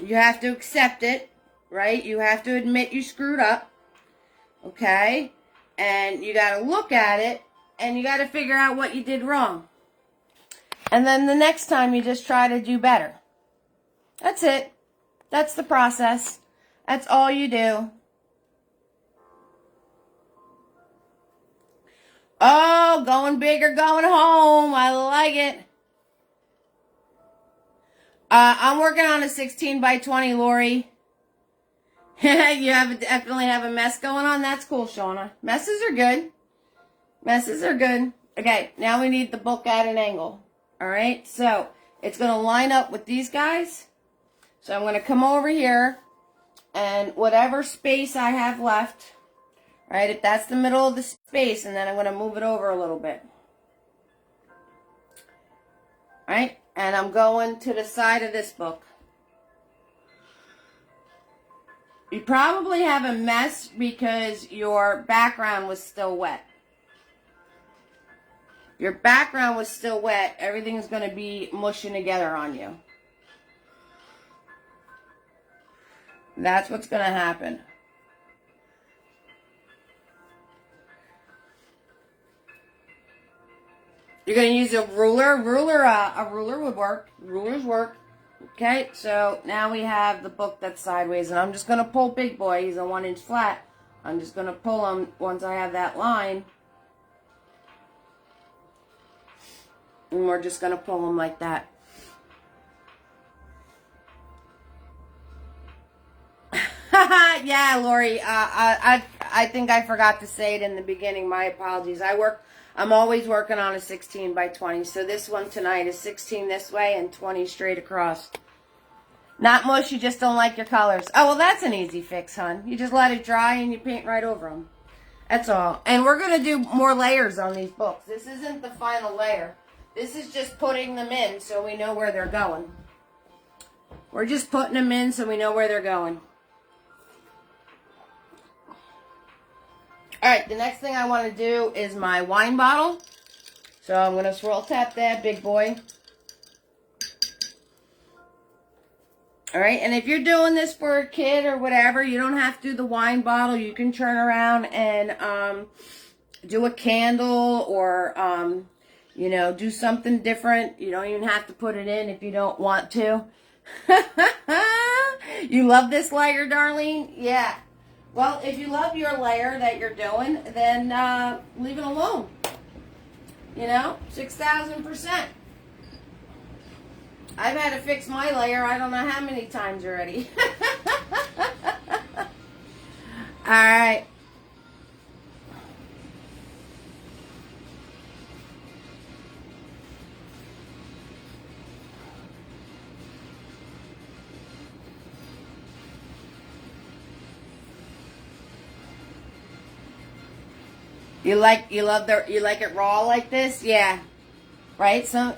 You have to accept it, right? You have to admit you screwed up. Okay? And you got to look at it, and you got to figure out what you did wrong. And then the next time you just try to do better. That's it. That's the process. That's all you do. Oh, going big or going home. I like it. I'm working on a 16 by 20, Lori. You definitely have a mess going on. That's cool, Shauna. Messes are good. Messes are good. Okay, now we need the book at an angle. Alright, so it's going to line up with these guys. So I'm going to come over here, and whatever space I have left, right, if that's the middle of the space, and then I'm going to move it over a little bit. Alright, and I'm going to the side of this book. You probably have a mess because your background was still wet. Your background was still wet. Everything's going to be mushing together on you. That's what's going to happen. You're going to use a ruler. A ruler would work. Rulers work. Okay, so now we have the book that's sideways, and I'm just going to pull Big Boy. He's a 1-inch flat. I'm just going to pull him once I have that line. And we're just going to pull him like that. Yeah, Lori, I think I forgot to say it in the beginning. My apologies. I'm always working on a 16 by 20. So this one tonight is 16 this way and 20 straight across. Not mush, you just don't like your colors. Oh, well, that's an easy fix, hon. You just let it dry and you paint right over them. That's all. And we're going to do more layers on these books. This isn't the final layer. This is just putting them in so we know where they're going. We're just putting them in so we know where they're going. All right, the next thing I want to do is my wine bottle. So I'm going to swirl tap that big boy. All right, and if you're doing this for a kid or whatever, you don't have to do the wine bottle. You can turn around and do a candle or, you know, do something different. You don't even have to put it in if you don't want to. You love this layer, Darlene? Yeah. Well, if you love your layer that you're doing, then leave it alone. You know, 6,000%. I've had to fix my layer I don't know how many times already. All right. You like it raw like this? Yeah. Right? Some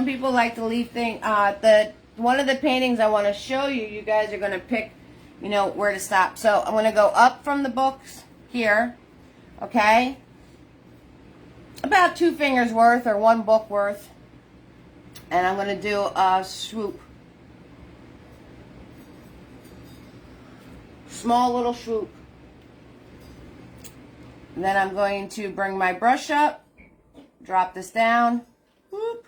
people like to leave one of the paintings I want to show you, you guys are going to pick, you know, where to stop. So I'm going to go up from the books here, okay? About 2 fingers worth or 1 book worth. And I'm going to do a swoop. Small little swoop. And then I'm going to bring my brush up, drop this down. Whoop.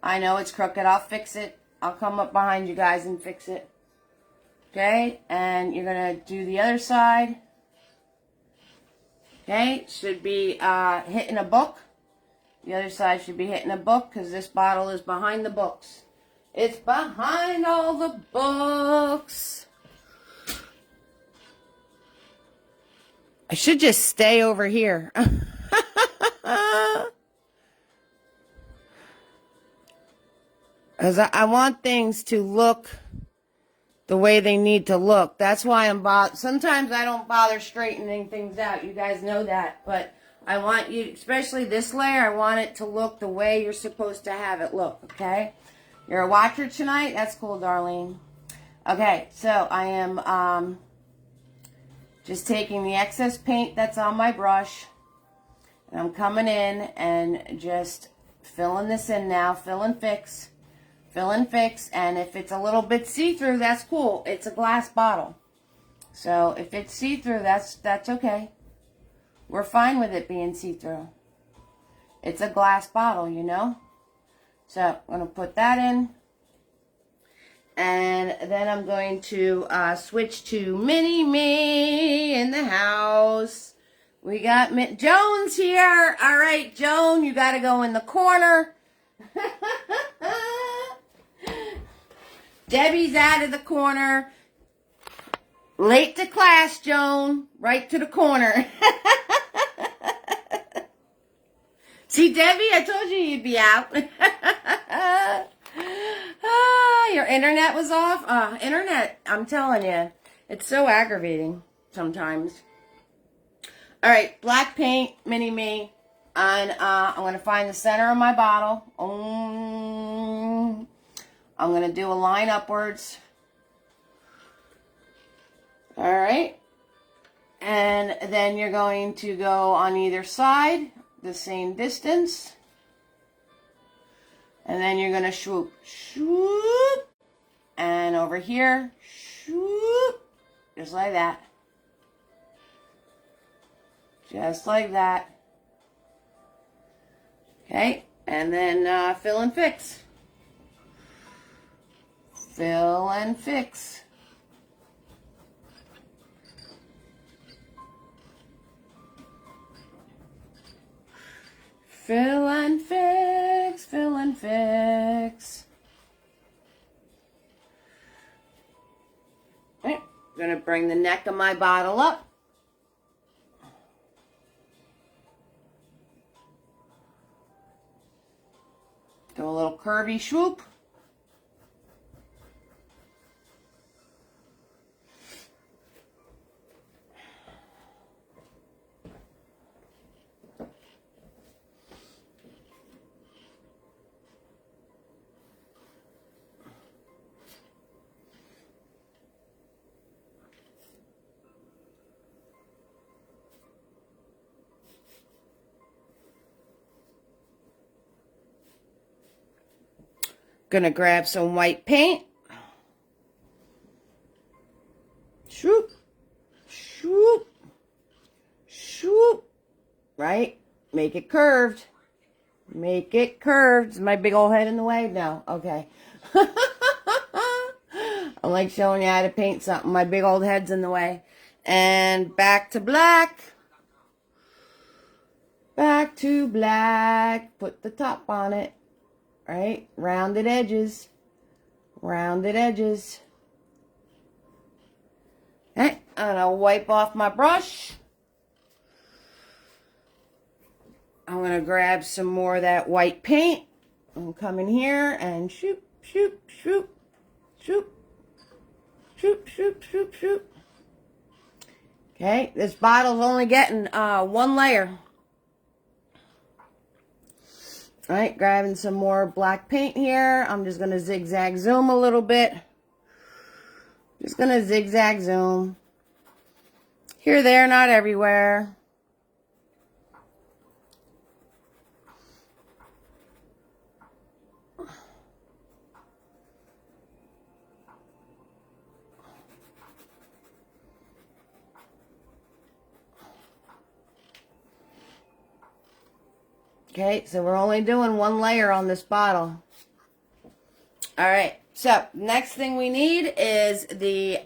I know it's crooked. I'll fix it. I'll come up behind you guys and fix it. Okay, and you're going to do the other side. Okay, should be hitting a book. The other side should be hitting a book because this bottle is behind the books. It's behind all the books. I should just stay over here. Because I want things to look the way they need to look. That's why sometimes I don't bother straightening things out. You guys know that. But I want you, especially this layer, I want it to look the way you're supposed to have it look, okay? You're a watcher tonight? That's cool, Darlene. Okay, so I am just taking the excess paint that's on my brush. And I'm coming in and just filling this in now. Fill and fix. Fill and fix, and if it's a little bit see-through, that's cool. It's a glass bottle. So if it's see-through, that's okay. We're fine with it being see-through. It's a glass bottle, you know. So I'm going to put that in. And then I'm going to switch to Mini-Me in the house. We got Joan's here. All right, Joan, you got to go in the corner. Debbie's out of the corner. Late to class, Joan. Right to the corner. See, Debbie, I told you you'd be out. Your internet was off? Internet, I'm telling you. It's so aggravating sometimes. All right, black paint, Mini-Me. And I'm going to find the center of my bottle. I'm going to do a line upwards. All right. And then you're going to go on either side, the same distance. And then you're going to swoop, swoop. And over here, swoop. Just like that. Just like that. Okay. And then fill and fix. Fill and fix. Fill and fix, fill and fix. Okay, I'm going to bring the neck of my bottle up. Do a little curvy swoop. Gonna grab some white paint. Shoop, shoop, shoop. Right? Make it curved. Make it curved. Is my big old head in the way? No. Okay. I like showing you how to paint something. My big old head's in the way. And back to black. Back to black. Put the top on it. Right? Rounded edges. Rounded edges. Okay. I'm going to wipe off my brush. I'm going to grab some more of that white paint. I'm come in here and shoop, shoop, shoop, shoop, shoop, shoop, shoop, shoop. Okay, this bottle's only getting one layer. All right, grabbing some more black paint here. I'm just going to zigzag zoom a little bit. Just going to zigzag zoom. Here, there, not everywhere. Okay, so we're only doing one layer on this bottle. All right, so next thing we need is the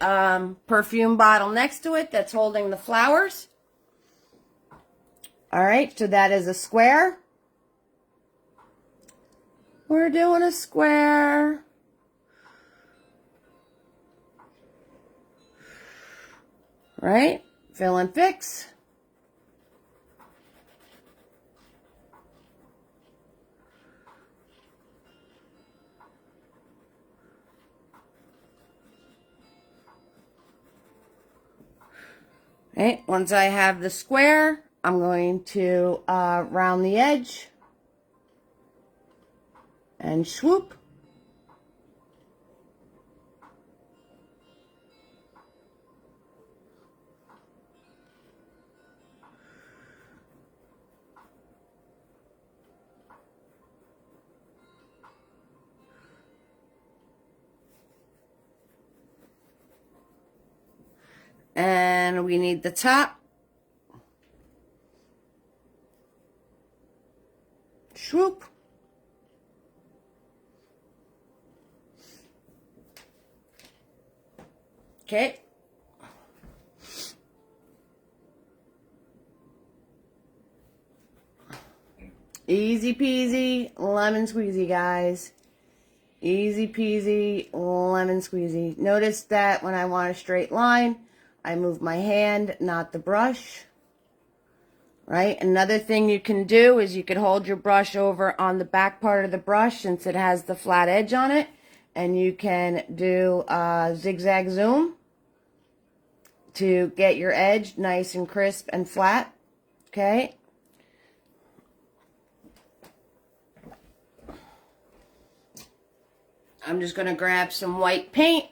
perfume bottle next to it that's holding the flowers. All right, so that is a square. We're doing a square. Right, fill and fix. Okay, once I have the square, I'm going to round the edge and swoop. And we need the top. Swoop. Okay. Easy peasy, lemon squeezy, guys. Easy peasy, lemon squeezy. Notice that when I want a straight line, I move my hand, not the brush. Right? Another thing you can do is you can hold your brush over on the back part of the brush since it has the flat edge on it. And you can do zigzag zoom to get your edge nice and crisp and flat. Okay? I'm just going to grab some white paint.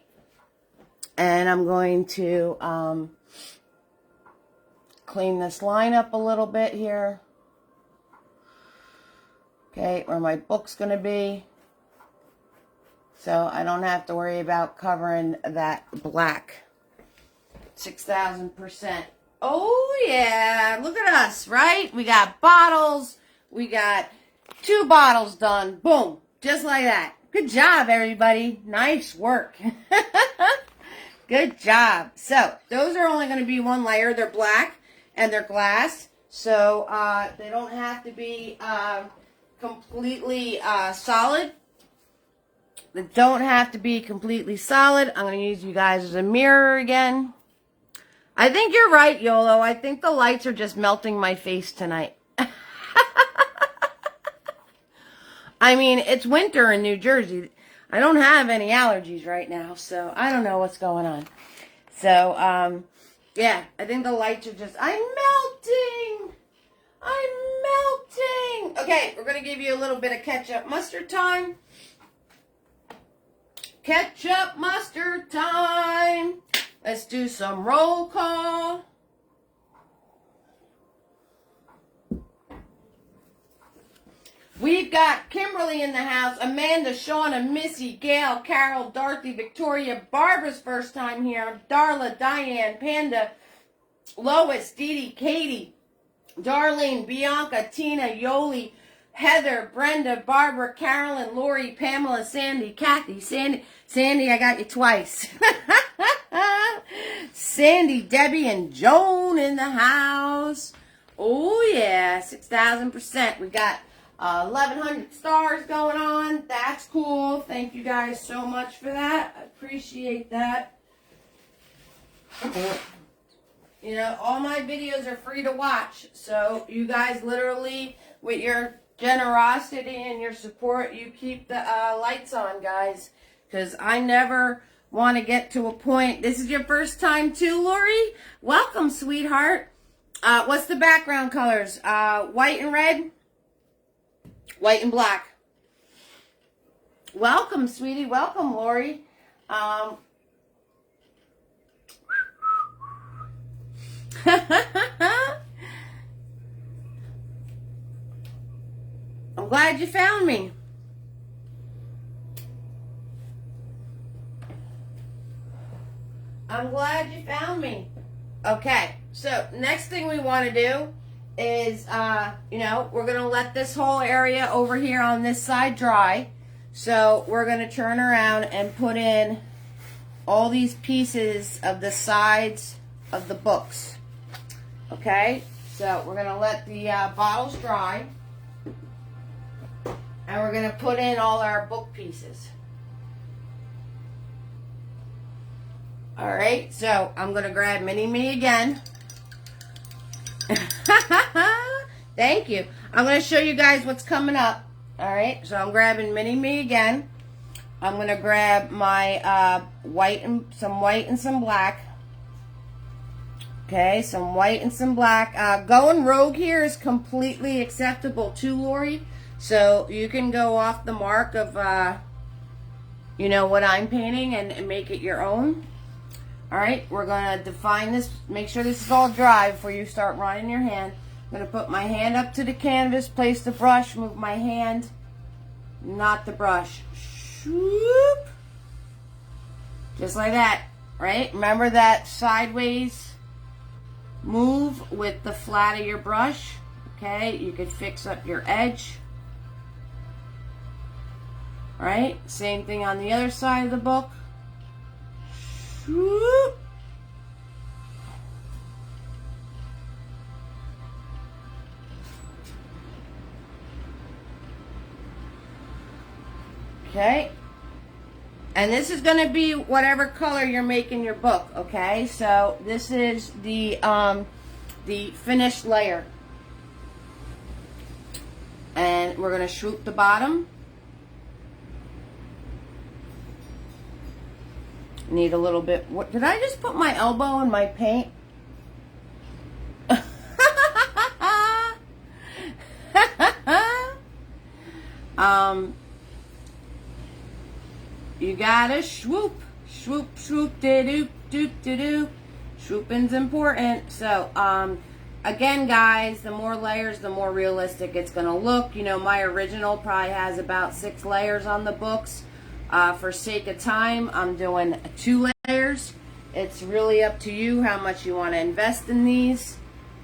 And I'm going to clean this line up a little bit here. Okay, where my book's going to be. So I don't have to worry about covering that black. 6,000%. Oh, yeah. Look at us, right? We got bottles. We got 2 bottles done. Boom. Just like that. Good job, everybody. Nice work. Good job. So, those are only going to be one layer. They're black and they're glass. So, they don't have to be completely solid. They don't have to be completely solid. I'm going to use you guys as a mirror again. I think you're right, YOLO. I think the lights are just melting my face tonight. I mean, it's winter in New Jersey. I don't have any allergies right now, so I don't know what's going on. So, yeah, I think the lights are just... I'm melting! I'm melting! Okay, we're going to give you a little bit of ketchup mustard time. Ketchup mustard time. Let's do some roll call. We We've got Kimberly in the house, Amanda, Shauna, Missy, Gail, Carol, Dorothy, Victoria, Barbara's first time here, Darla, Diane, Panda, Lois, Dee Dee, Katie, Darlene, Bianca, Tina, Yoli, Heather, Brenda, Barbara, Carolyn, Lori, Pamela, Sandy, Kathy, Sandy, I got you twice. Sandy, Debbie, and Joan in the house. Oh yeah, 6,000%. We got 1,100 stars going on. That's cool. Thank you guys so much for that. I appreciate that. You know, all my videos are free to watch. So you guys literally, with your generosity and your support, you keep the lights on, guys. Because I never want to get to a point. This is your first time too, Lori? Welcome, sweetheart. What's the background colors? White and red? White and black. Welcome, sweetie. Welcome, Lori. I'm glad you found me. I'm glad you found me. Okay, so next thing we want to do is, you know, we're going to let this whole area over here on this side dry. So we're going to turn around and put in all these pieces of the sides of the books. Okay, so we're going to let the bottles dry. And we're going to put in all our book pieces. Alright, so I'm going to grab Mini Me again. Thank you. I'm going to show you guys what's coming up. Alright, so I'm grabbing Mini Me again. I'm going to grab my white and some black. Okay, some white and some black. Going rogue here is completely acceptable too, Lori. So you can go off the mark of, you know, what I'm painting and make it your own. Alright, we're going to define this. Make sure this is all dry before you start running your hand. I'm going to put my hand up to the canvas, place the brush, move my hand, not the brush. Shoop. Just like that, right? Remember that sideways move with the flat of your brush. Okay, you could fix up your edge. Alright, same thing on the other side of the book. Whoop. Okay, and this is going to be whatever color you're making your book. Okay, so this is the finished layer, and we're going to swoop the bottom. Need a little bit. What did I just put my elbow in my paint? You gotta swoop, swoop, swoop, de doo, doo, doo, doo. Swooping's important. So, again, guys, the more layers, the more realistic it's gonna look. You know, my original probably has about 6 layers on the books. For sake of time, I'm doing 2 layers. It's really up to you how much you want to invest in these.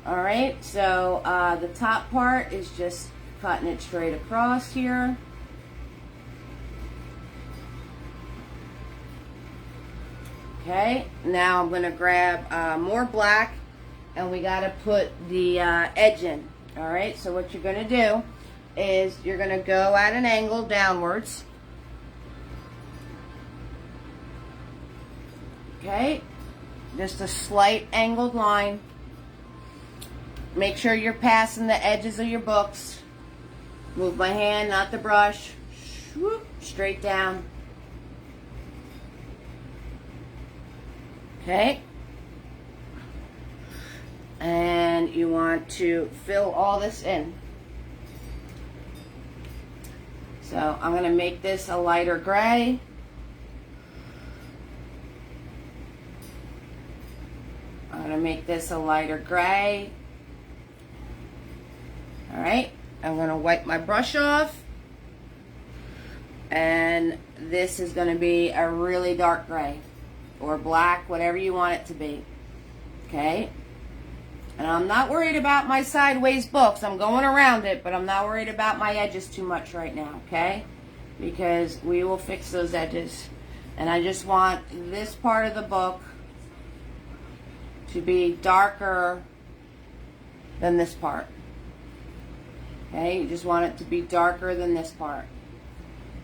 Alright, so the top part is just cutting it straight across here. Okay, now I'm going to grab more black, and we got to put the edge in. Alright, so what you're going to do is you're going to go at an angle downwards. Okay, just a slight angled line. Make sure you're passing the edges of your books. Move my hand, not the brush. Swoop, straight down. Okay. And you want to fill all this in. So I'm going to make this a lighter gray. I'm going to make this a lighter gray. Alright, I'm going to wipe my brush off. And this is going to be a really dark gray or black, whatever you want it to be. Okay? And I'm not worried about my sideways books. I'm going around it, but I'm not worried about my edges too much right now, okay? Because we will fix those edges. And I just want this part of the book to be darker than this part. Okay? You just want it to be darker than this part.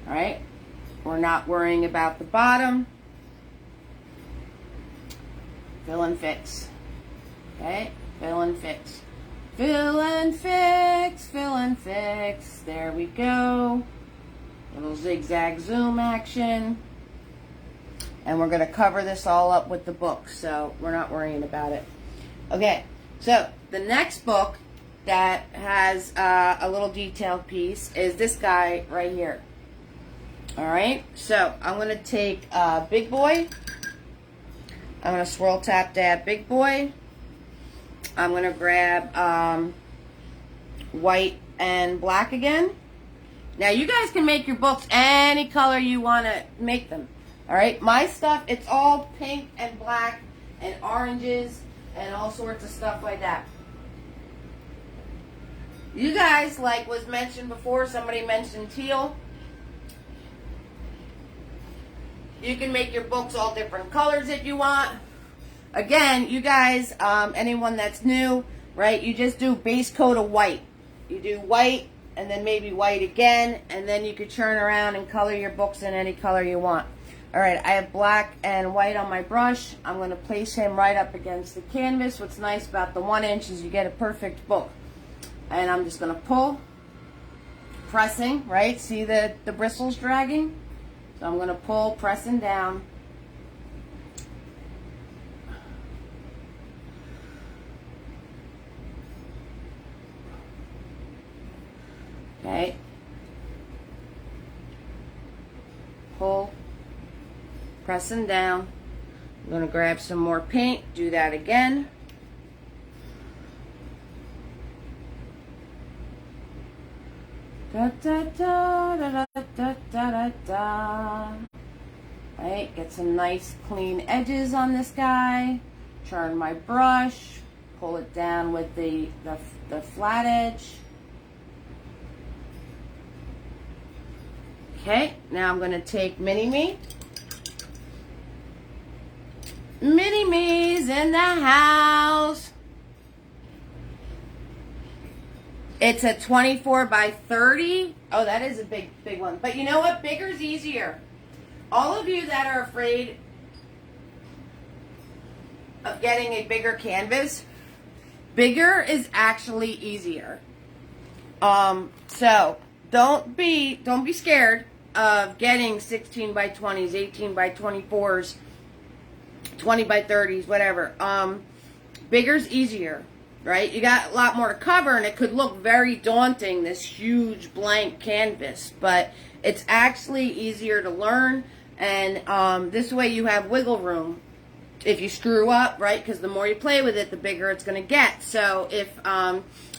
Alright? We're not worrying about the bottom. Fill and fix. Okay? Fill and fix. Fill and fix. Fill and fix. There we go. Little zigzag zoom action. And we're going to cover this all up with the book. So we're not worrying about it. Okay. So the next book that has a little detailed piece is this guy right here. Alright. So I'm going to take Big Boy. I'm going to swirl tap dab Big Boy. I'm going to grab white and black again. Now, you guys can make your books any color you want to make them. Alright? My stuff, it's all pink and black and oranges and all sorts of stuff like that. You guys, like was mentioned before, somebody mentioned teal. You can make your books all different colors if you want. Again, you guys, anyone that's new, right, you just do base coat of white. You do white and then maybe white again, and then you could turn around and color your books in any color you want. All right, I have black and white on my brush. I'm going to place him right up against the canvas. What's nice about the 1 inch is you get a perfect book. And I'm just going to pull, pressing, right? See the bristles dragging? So I'm going to pull, pressing down. Okay. Pull, pressing down. I'm going to grab some more paint, do that again. Da da da da da da da da. Right, get some nice clean edges on this guy. Turn my brush, pull it down with the flat edge. Okay, now I'm going to take Mini-Me. Mini-Me's in the house. It's a 24 by 30. Oh, that is a big one. But you know what? Bigger's easier. All of you that are afraid of getting a bigger canvas, bigger is actually easier. So don't be scared of getting 16 by 20s, 18 by 24s, 20 by 30s, whatever. Bigger's easier, right? You got a lot more to cover, and it could look very daunting, this huge blank canvas, but it's actually easier to learn, and this way you have wiggle room if you screw up, right? Because the more you play with it, the bigger it's going to get. So if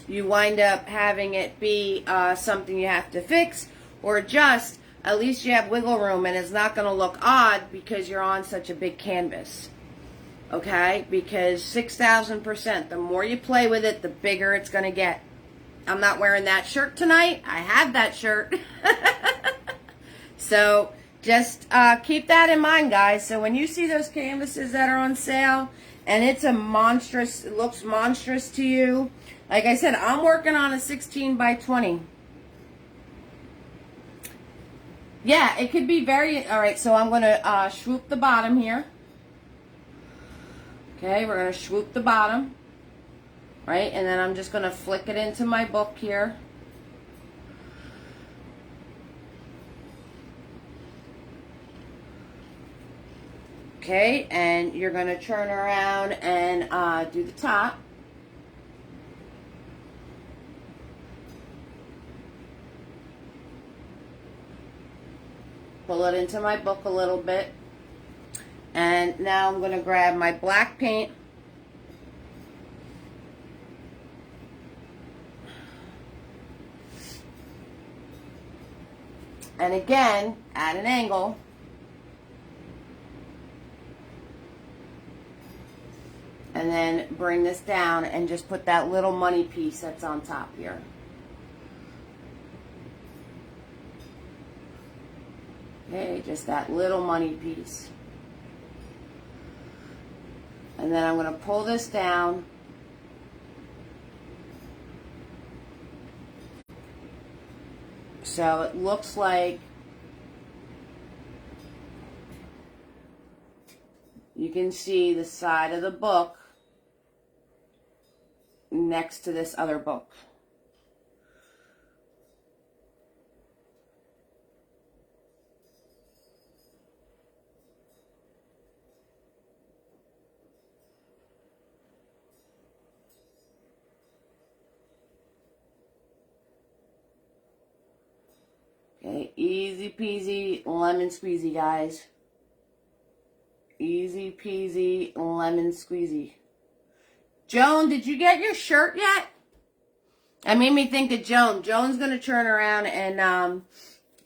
you wind up having it be something you have to fix or adjust, at least you have wiggle room, and it's not going to look odd because you're on such a big canvas. Okay? Because 6,000%, the more you play with it, the bigger it's going to get. I'm not wearing that shirt tonight. I have that shirt. So just keep that in mind, guys. So when you see those canvases that are on sale and it's a monstrous, it looks monstrous to you, like I said, I'm working on a 16 by 20. Yeah, it could be very, all right, so I'm going to swoop the bottom here. Okay, we're going to swoop the bottom, right, and then I'm just going to flick it into my book here. Okay, and you're going to turn around and do the top. Pull it into my book a little bit. And now I'm going to grab my black paint. And again, at an angle. And then bring this down and just put that little money piece that's on top here. Okay, just that little money piece. And then I'm going to pull this down. So it looks like you can see the side of the book next to this other book. Okay, easy peasy, lemon squeezy, guys. Easy peasy, lemon squeezy. Joan, did you get your shirt yet? That made me think of Joan. Joan's going to turn around and,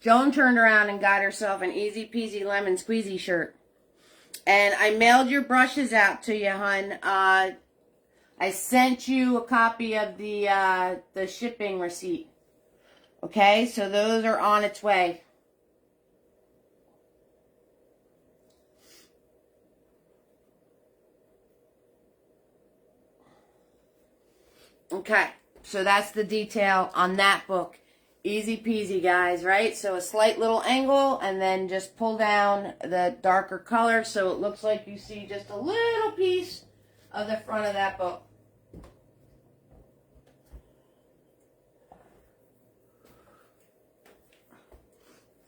Joan turned around and got herself an easy peasy, lemon squeezy shirt. And I mailed your brushes out to you, hon. I sent you a copy of the shipping receipt. Okay, so those are on its way. Okay, so that's the detail on that book. Easy peasy, guys, right? So a slight little angle and then just pull down the darker color so it looks like you see just a little piece of the front of that book.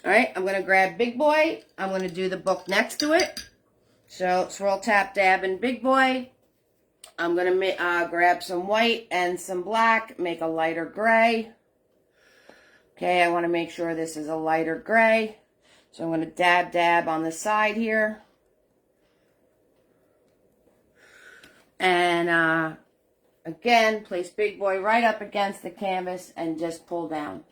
All right, I'm going to grab Big Boy. I'm going to do the book next to it. So swirl, tap, dab, and Big Boy. I'm going to grab some white and some black, make a lighter gray. Okay, I want to make sure this is a lighter gray. So I'm going to dab, dab on the side here. And again, place Big Boy right up against the canvas and just pull down.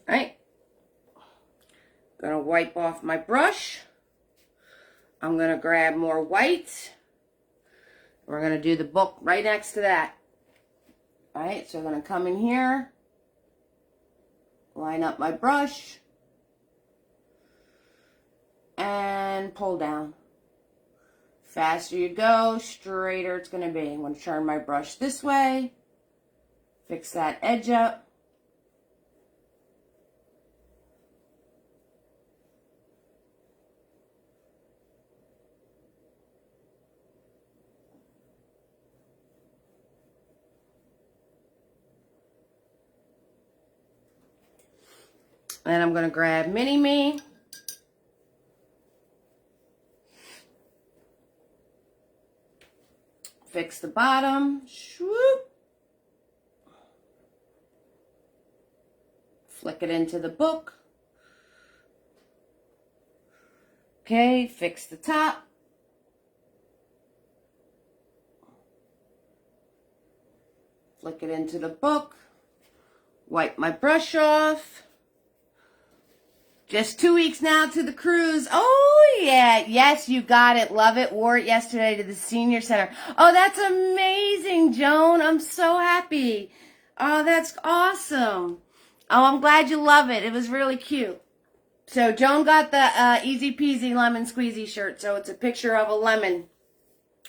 Right, gonna wipe off my brush. I'm gonna grab more white. We're gonna do the book right next to that. All right, so I'm gonna come in here, line up my brush, and pull down. Faster you go, straighter it's gonna be. I'm gonna turn my brush this way, fix that edge up. Then I'm going to grab Mini Me. Fix the bottom. Swoop. Flick it into the book. Okay, fix the top. Flick it into the book. Wipe my brush off. Just 2 weeks now to the cruise. Oh, yeah. Yes, you got it. Love it. Wore it yesterday to the senior center. Oh, that's amazing, Joan. I'm so happy. Oh, that's awesome. Oh, I'm glad you love it. It was really cute. So Joan got the Easy Peasy Lemon Squeezy shirt. So it's a picture of a lemon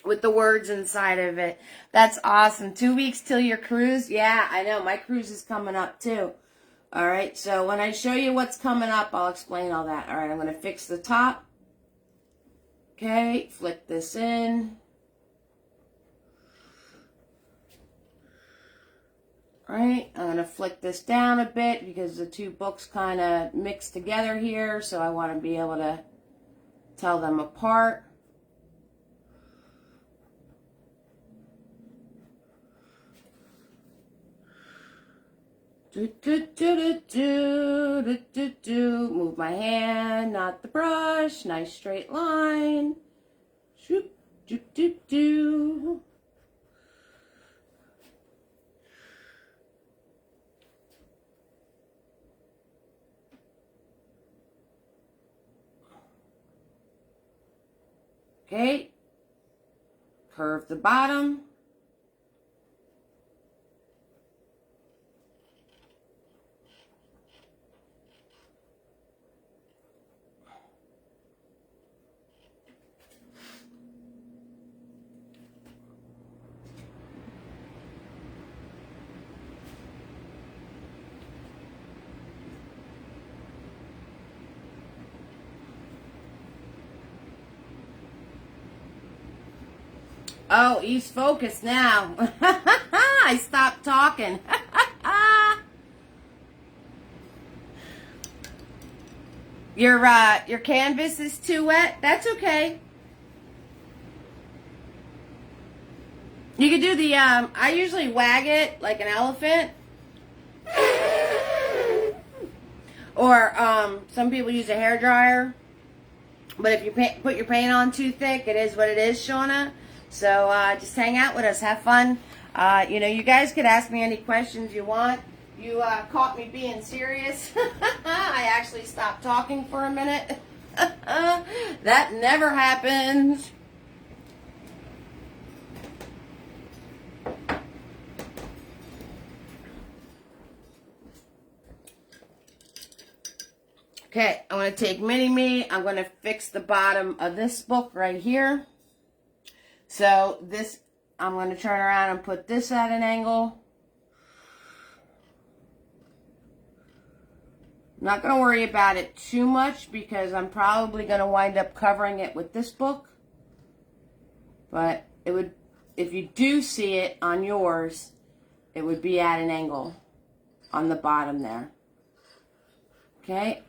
with the words inside of it. That's awesome. 2 weeks till your cruise. Yeah, I know. My cruise is coming up too. All right, so when I show you what's coming up, I'll explain all that. All right, I'm going to fix the top. Okay, flick this in. All right, I'm going to flick this down a bit because the two books kind of mix together here, so I want to be able to tell them apart. Do, do, do, do, do, do, do, do. Move my hand, not the brush. Nice straight line. Shoop, do, do, do. Okay. Curve the bottom. Oh, he's focused now. I stopped talking. Your canvas is too wet. That's okay. You could do the I usually wag it like an elephant. Or some people use a hairdryer. But if you put your paint on too thick, it is what it is, Shauna. So just hang out with us, have fun. You know, you guys could ask me any questions you want. You caught me being serious. I actually stopped talking for a minute. That never happens. Okay, I'm going to take Mini-Me. I'm going to fix the bottom of this book right here. So this, I'm going to turn around and put this at an angle. I'm not going to worry about it too much because I'm probably going to wind up covering it with this book. But it would, if you do see it on yours, it would be at an angle on the bottom there. Okay.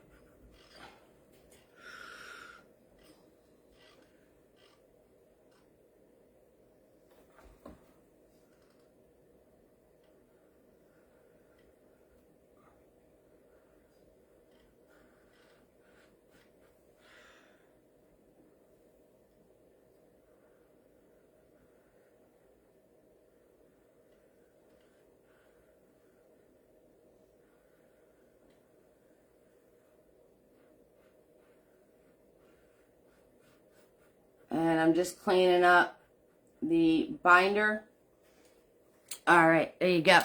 And I'm just cleaning up the binder. All right, there you go.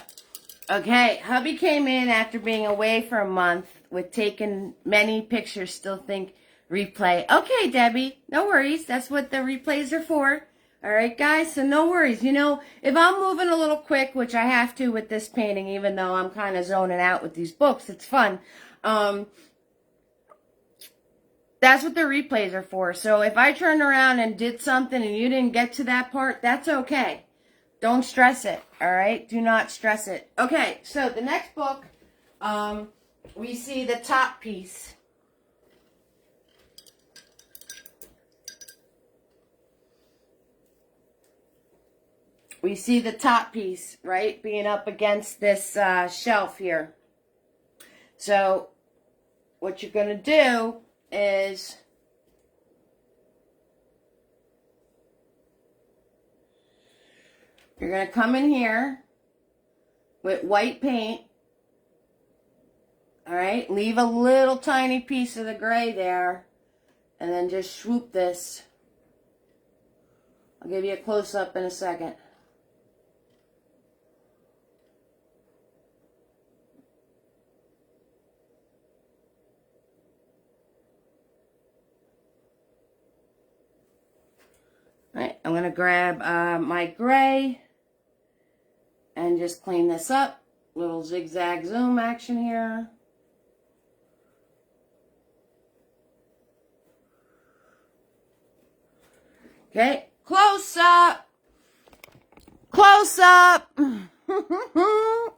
Okay, hubby came in after being away for a month with taking many pictures, still think replay. Okay, Debbie, no worries. That's what the replays are for. All right, guys, so no worries. You know, if I'm moving a little quick, which I have to with this painting, even though I'm kind of zoning out with these books, it's fun. That's what the replays are for. So if I turned around and did something and you didn't get to that part, that's okay. Don't stress it, all right? Do not stress it. Okay, so the next book, we see the top piece. We see the top piece, right, being up against this shelf here. So what you're going to do is you're going to come in here with white paint, all right, leave a little tiny piece of the gray there, and then just swoop this. I'll give you a close-up in a second. All right, I'm going to grab my gray and just clean this up. Little zigzag zoom action here. Okay, close up. Close up. All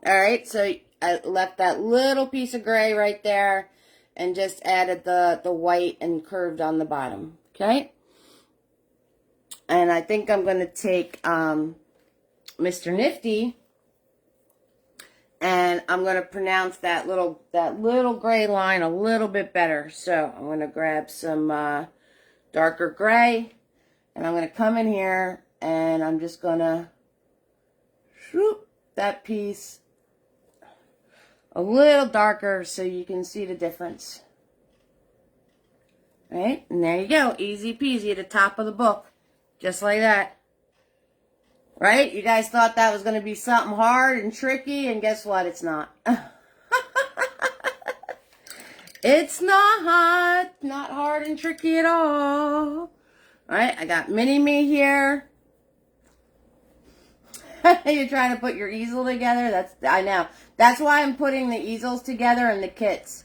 right, so I left that little piece of gray right there and just added the white and curved on the bottom. Okay. And I think I'm going to take Mr. Nifty And I'm going to pronounce that little gray line a little bit better. So I'm going to grab some darker gray, and I'm going to come in here, and I'm just going to swoop that piece a little darker so you can see the difference. Right? And there you go. Easy peasy at the top of the book. Just like that. Right? You guys thought that was going to be something hard and tricky, and guess what? It's not. It's not hard and tricky at all. All right? I got mini-me here. You're trying to put your easel together? I know. That's why I'm putting the easels together in the kits.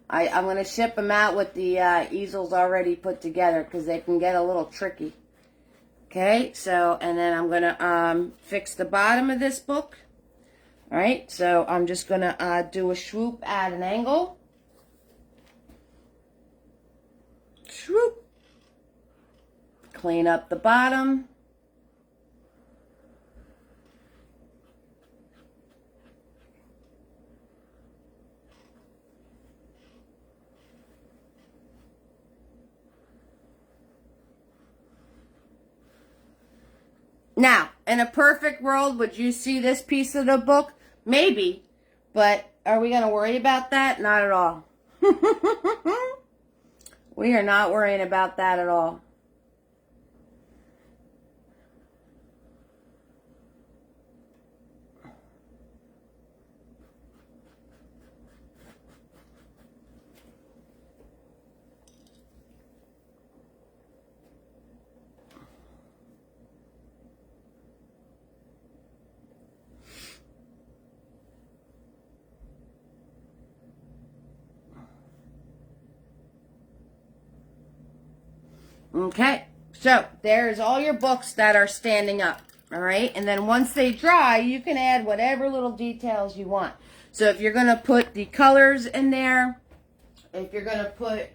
I'm going to ship them out with the easels already put together because they can get a little tricky. Okay, so, and then I'm going to fix the bottom of this book. All right, so I'm just going to do a swoop at an angle. Swoop. Clean up the bottom. Now, in a perfect world, would you see this piece of the book? Maybe. But are we going to worry about that? Not at all. We are not worrying about that at all. Okay, so there's all your books that are standing up, all right? And then once they dry, you can add whatever little details you want. So if you're going to put the colors in there, if you're going to put,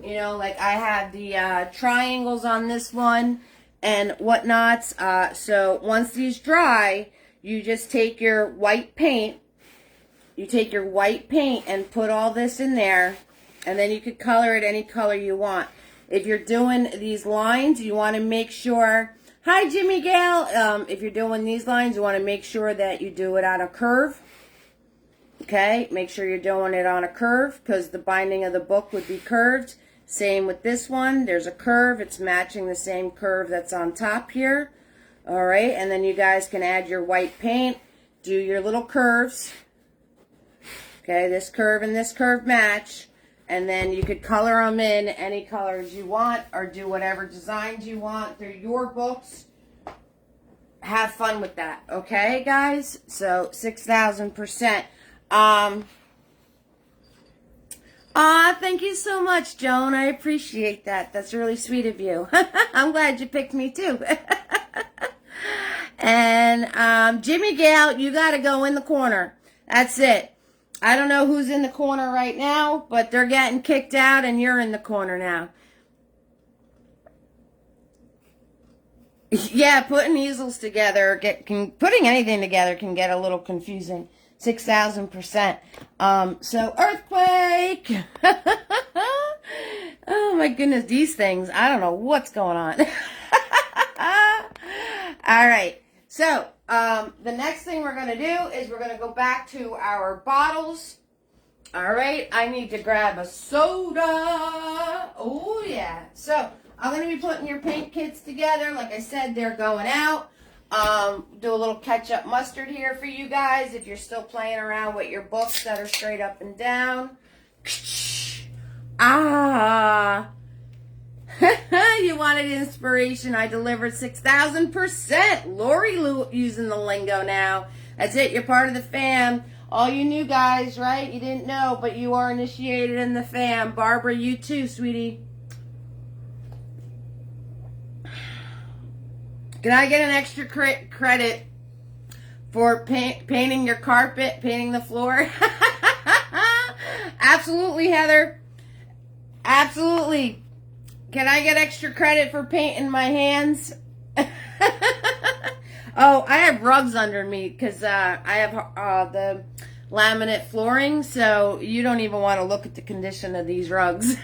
you know, like I have the triangles on this one and whatnots. So once these dry, you just take your white paint. You take your white paint and put all this in there, and then you could color it any color you want. If you're doing these lines, you want to make sure, hi Jimmy Gale, if you're doing these lines, you want to make sure that you do it on a curve. Okay, make sure you're doing it on a curve because the binding of the book would be curved. Same with this one, there's a curve, it's matching the same curve that's on top here. All right, and then you guys can add your white paint, do your little curves. Okay, this curve and this curve match. And then you could color them in any colors you want or do whatever designs you want through your books. Have fun with that, okay, guys? So, 6,000%. Thank you so much, Joan. I appreciate that. That's really sweet of you. I'm glad you picked me, too. And, Jimmy Gale, you got to go in the corner. That's it. I don't know who's in the corner right now, but they're getting kicked out and you're in the corner now. Yeah, putting easels together, putting anything together can get a little confusing. 6,000%. So earthquake. Oh my goodness, these things, I don't know what's going on. All right. So, the next thing we're going to do is we're going to go back to our bottles. All right. I need to grab a soda. Oh, yeah. So, I'm going to be putting your paint kits together. Like I said, they're going out. Do a little ketchup mustard here for you guys if you're still playing around with your books that are straight up and down. Ah. You wanted inspiration. I delivered 6,000%. Lori using the lingo now. That's it. You're part of the fam. All you new guys, right? You didn't know, but you are initiated in the fam. Barbara, you too, sweetie. Can I get an extra credit for painting your carpet, painting the floor? Absolutely, Heather. Absolutely. Can I get extra credit for painting my hands? Oh, I have rugs under me because I have the laminate flooring, so you don't even want to look at the condition of these rugs.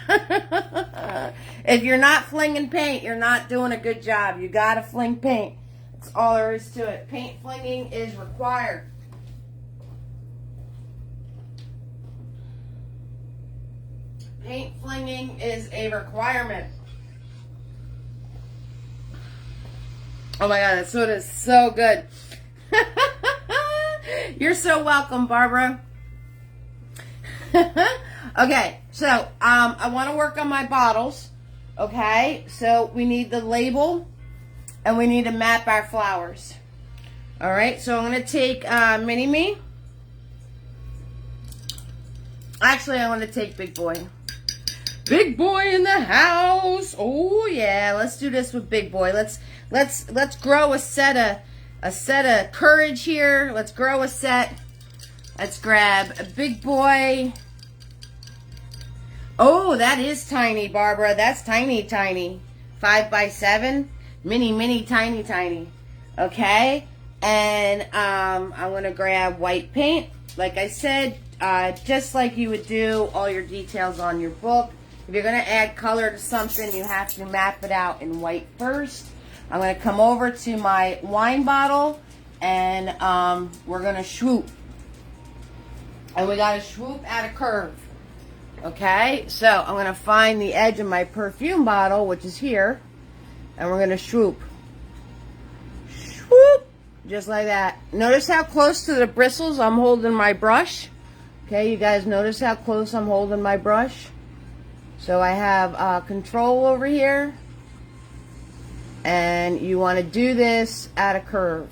If you're not flinging paint, you're not doing a good job. You got to fling paint. That's all there is to it. Paint flinging is required. Paint flinging is a requirement. Oh my God, that soda is so good. You're so welcome, Barbara. Okay, so I want to work on my bottles. Okay, so we need the label and we need to map our flowers. All right, so I'm going to take Mini Me. Actually, I want to take Big Boy. Big Boy in the house. Oh yeah, let's do this with Big Boy. Let's grow a set of courage here. Let's grow a set. Let's grab a Big Boy. Oh, that is tiny, Barbara. That's tiny. 5x7. Mini, tiny. Okay, and I'm gonna grab white paint. Like I said, just like you would do all your details on your book. If you're going to add color to something, you have to map it out in white first. I'm going to come over to my wine bottle, and we're going to swoop. And we got to swoop at a curve. Okay, so I'm going to find the edge of my perfume bottle, which is here, and we're going to swoop. Swoop! Just like that. Notice how close to the bristles I'm holding my brush. Okay, you guys notice how close I'm holding my brush? So I have control over here, and you want to do this at a curve.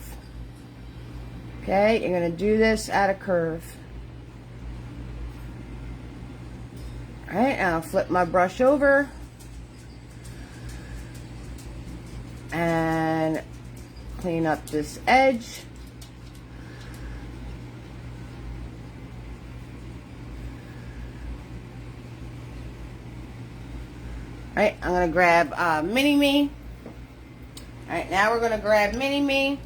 Okay, you're going to do this at a curve. All right, I'll flip my brush over and clean up this edge. Alright, I'm going to grab Mini Me. Alright, now we're going to grab Mini Me.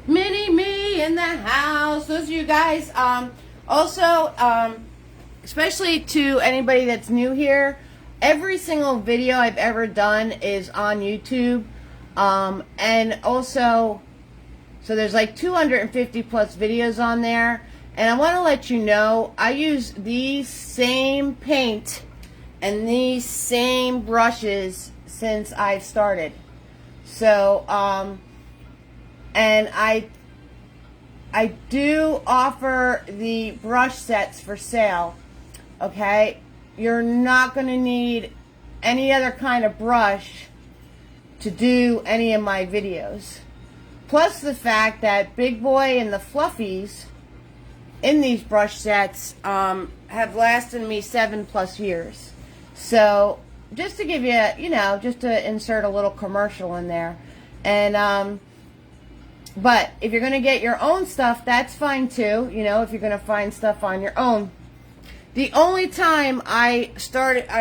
Mini Me in the house. Those of you guys, also, especially to anybody that's new here, every single video I've ever done is on YouTube. And also, so there's like 250 plus videos on there. And I want to let you know, I use these same paint and these same brushes since I've started. So, and I do offer the brush sets for sale. Okay, you're not going to need any other kind of brush to do any of my videos. Plus the fact that Big Boy and the Fluffies in these brush sets have lasted me 7+ years. So just to give you, you know, just to insert a little commercial in there. And but if you're going to get your own stuff, that's fine too. You know, if you're going to find stuff on your own. The only time I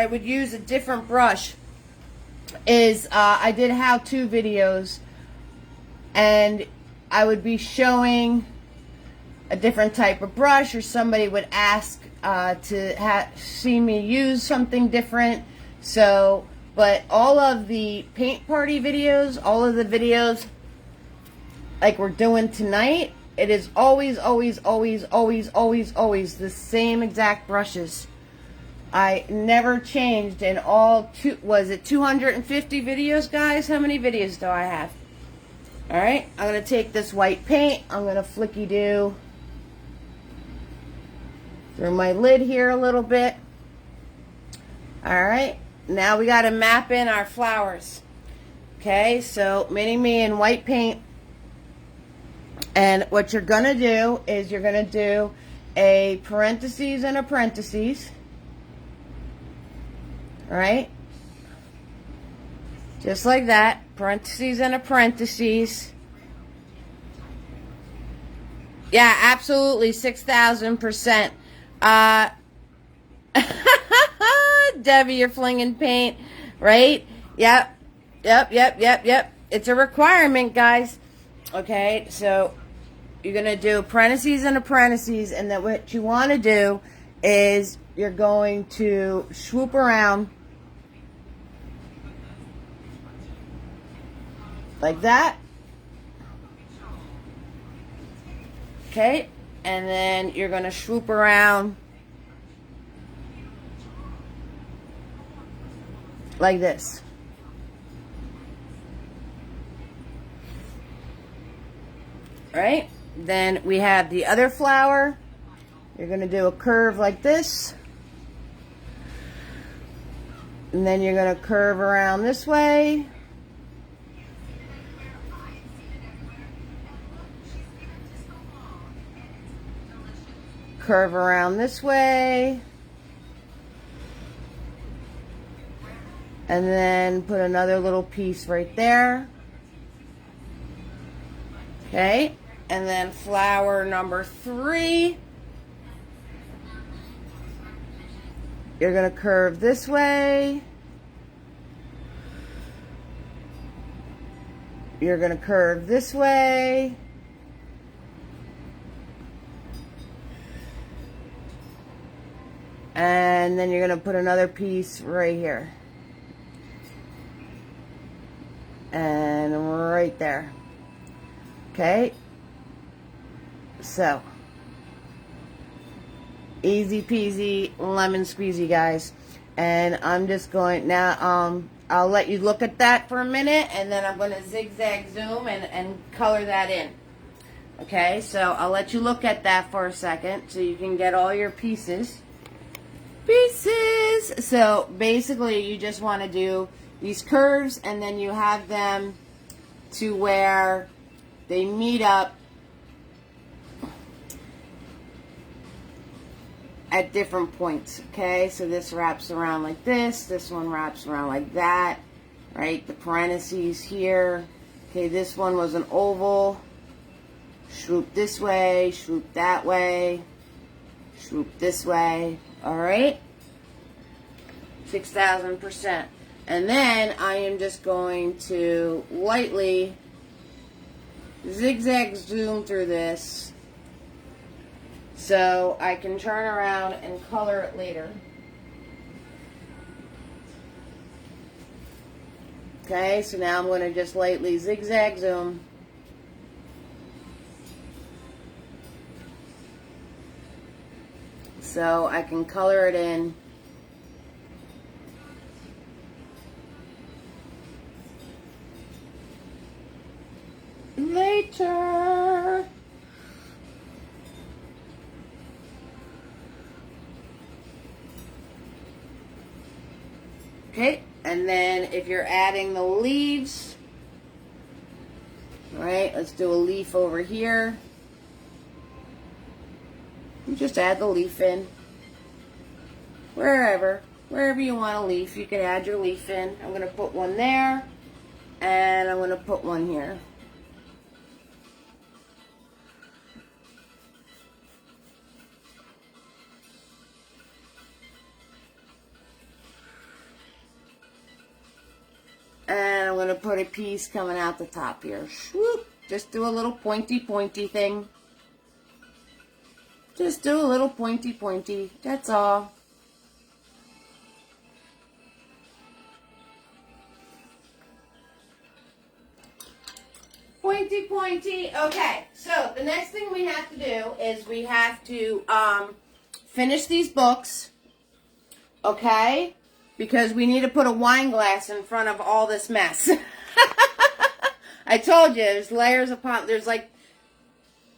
would use a different brush is I did how-to videos, and I would be showing a different type of brush, or somebody would ask to see me use something different. So, but all of the paint party videos, all of the videos like we're doing tonight, it is always the same exact brushes. I never changed in all was it 250 videos, guys? How many videos do I have? Alright, I'm going to take this white paint. I'm going to flicky do through my lid here a little bit. Alright, now we got to map in our flowers. Okay, so Mini Me and white paint. And what you're going to do is you're going to do a parentheses and a parentheses. Alright? Just like that. Parentheses and a parentheses. Yeah, absolutely. 6,000%. Debbie, you're flinging paint. Right? Yep. it's a requirement, guys. Okay, so you're going to do parentheses and a parentheses, and then what you want to do is you're going to swoop around like that. Okay, and then you're going to swoop around like this. Right? Then we have the other flower. You're going to do a curve like this. And then you're going to curve around this way. Curve around this way. And then put another little piece right there. Okay, and then flower number 3. You're going to curve this way. You're going to curve this way. And then you're going to put another piece right here. And right there. Okay, so easy peasy lemon squeezy, guys. And I'm just going now, I'll let you look at that for a minute, and then I'm going to zigzag zoom and color that in. Okay, so I'll let you look at that for a second so you can get all your pieces. So basically you just want to do these curves, and then you have them to where they meet up at different points. Okay, so this wraps around like this one wraps around like that, right? The parentheses here. Okay, this one was an oval. Swoop this way, swoop that way, swoop this way. All right, 6,000%. And then I am just going to lightly zigzag zoom through this so I can turn around and color it later. Okay, so now I'm going to just lightly zigzag zoom. So I can color it in. Later. Okay, and then if you're adding the leaves, all right, let's do a leaf over here. You just add the leaf in. Wherever you want a leaf, you can add your leaf in. I'm going to put one there, and I'm going to put one here. And I'm going to put a piece coming out the top here. Swoop. Just do a little pointy thing. Just do a little pointy. That's all. Pointy. Okay, so the next thing we have to do is we have to finish these books. Okay? Because we need to put a wine glass in front of all this mess. I told you, there's layers upon, there's like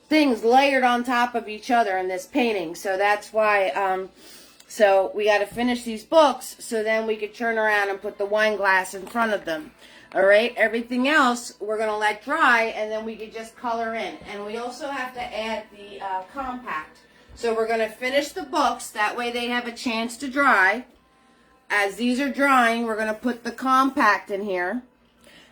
things layered on top of each other in this painting. So that's why, so we got to finish these books so then we could turn around and put the wine glass in front of them. All right, everything else we're going to let dry, and then we could just color in. And we also have to add the compact. So we're going to finish the books, that way they have a chance to dry. As these are drying, we're going to put the compact in here.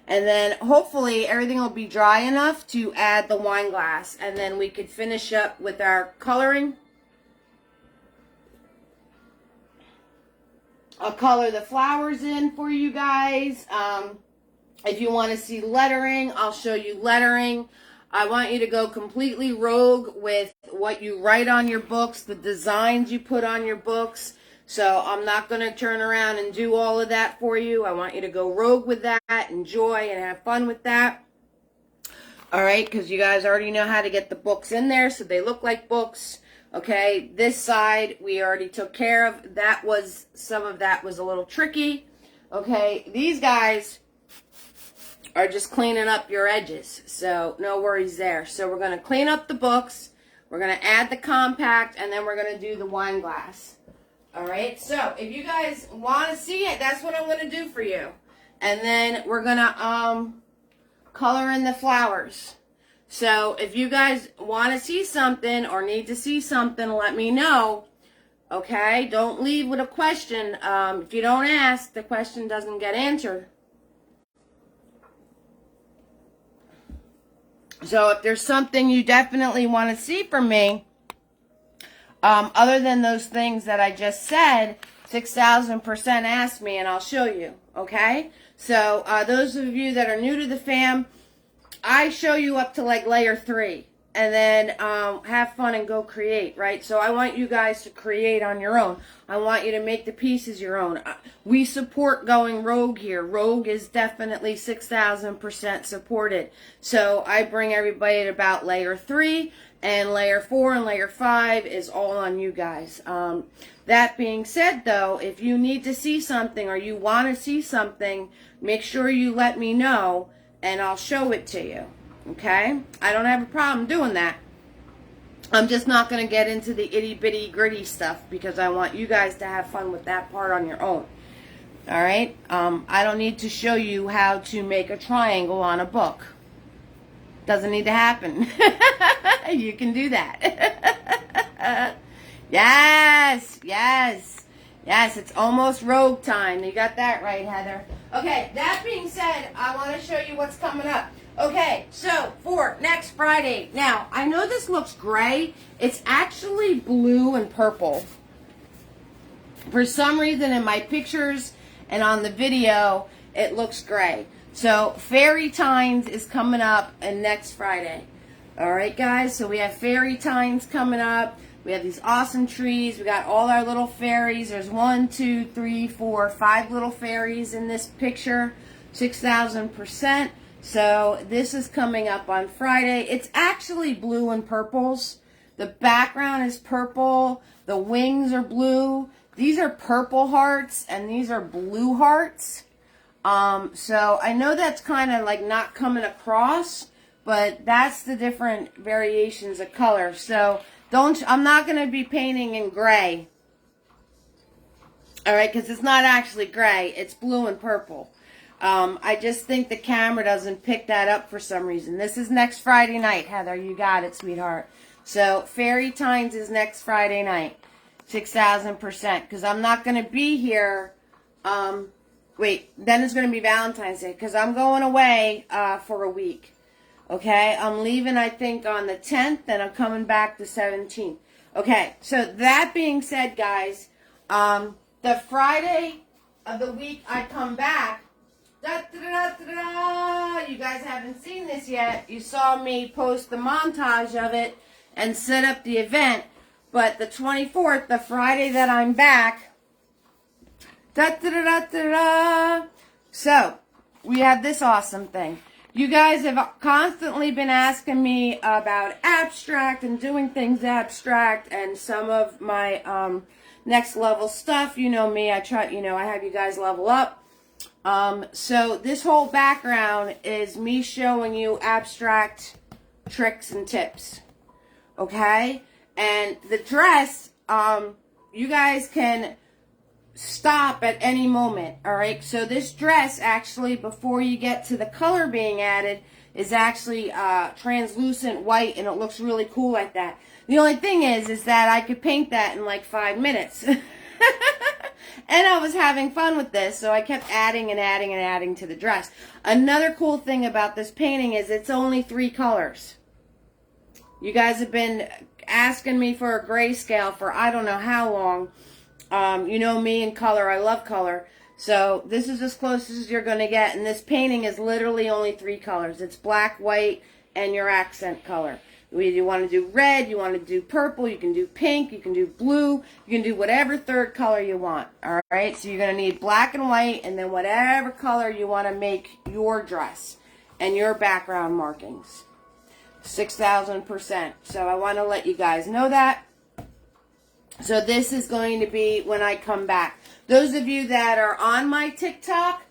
And then hopefully everything will be dry enough to add the wine glass. And then we could finish up with our coloring. I'll color the flowers in for you guys. If you want to see lettering, I'll show you lettering. I want you to go completely rogue with what you write on your books, the designs you put on your books. So I'm not going to turn around and do all of that for you. I want you to go rogue with that, enjoy and have fun with that. All right, because you guys already know how to get the books in there so they look like books. Okay, this side we already took care of. That was, some of that was a little tricky. Okay, these guys are just cleaning up your edges, so no worries there. So we're going to clean up the books, we're going to add the compact, and then we're going to do the wine glass. All right, so if you guys want to see it, that's what I'm going to do for you. And then we're going to color in the flowers. So if you guys want to see something or need to see something, let me know. Okay, don't leave with a question. If you don't ask, the question doesn't get answered. So if there's something you definitely want to see from me, other than those things that I just said, 6,000% ask me and I'll show you. Okay? So those of you that are new to the fam, I show you up to like layer 3. And then have fun and go create, right? So I want you guys to create on your own. I want you to make the pieces your own. We support going rogue here. Rogue is definitely 6,000% supported. So I bring everybody at about layer 3, and layer 4 and layer 5 is all on you guys. That being said, though, if you need to see something or you want to see something, make sure you let me know, and I'll show it to you. Okay? I don't have a problem doing that. I'm just not going to get into the itty-bitty gritty stuff because I want you guys to have fun with that part on your own. Alright? I don't need to show you how to make a triangle on a book. Doesn't need to happen. You can do that. Yes! Yes! Yes, it's almost rogue time. You got that right, Heather. Okay, that being said, I want to show you what's coming up. Okay, so for next Friday, now, I know this looks gray. It's actually blue and purple. For some reason in my pictures and on the video, it looks gray. So Fairy Times is coming up and next Friday. All right, guys, so we have Fairy Times coming up. We have these awesome trees. We got all our little fairies. There's 1, 2, 3, 4, 5 little fairies in this picture. 6,000%. So this is coming up on Friday. It's actually blue and purples. The background is purple. The wings are blue. These are purple hearts and these are blue hearts. So I know that's kind of like not coming across, but that's the different variations of color. So I'm not going to be painting in gray. All right, because it's not actually gray. It's blue and purple. I just think the camera doesn't pick that up for some reason. This is next Friday night, Heather. You got it, sweetheart. So Fairy Times is next Friday night. 6,000%. Because I'm not going to be here. Wait, then it's going to be Valentine's Day. Because I'm going away for a week. Okay, I'm leaving, I think, on the 10th. And I'm coming back the 17th. Okay, so that being said, guys. The Friday of the week I come back. Da, da, da, da, da, da. You guys haven't seen this yet. You saw me post the montage of it and set up the event. But the 24th, the Friday that I'm back. Da, da, da, da, da, da. So, we have this awesome thing. You guys have constantly been asking me about abstract and doing things abstract and some of my next level stuff. You know me. I try, I have you guys level up. So this whole background is me showing you abstract tricks and tips. Okay? And the dress, you guys can stop at any moment. Alright? So this dress actually, before you get to the color being added, is actually translucent white, and it looks really cool like that. The only thing is that I could paint that in like 5 minutes. And I was having fun with this, so I kept adding and adding and adding to the dress. Another cool thing about this painting is it's only 3 colors. You guys have been asking me for a grayscale for I don't know how long. You know me and color. I love color. So this is as close as you're going to get. And this painting is literally only 3 colors. It's black, white, and your accent color. You want to do red, you want to do purple, you can do pink, you can do blue, you can do whatever third color you want. All right, so you're going to need black and white, and then whatever color you want to make your dress and your background markings. 6,000%. So I want to let you guys know that. So this is going to be when I come back. Those of you that are on my TikTok,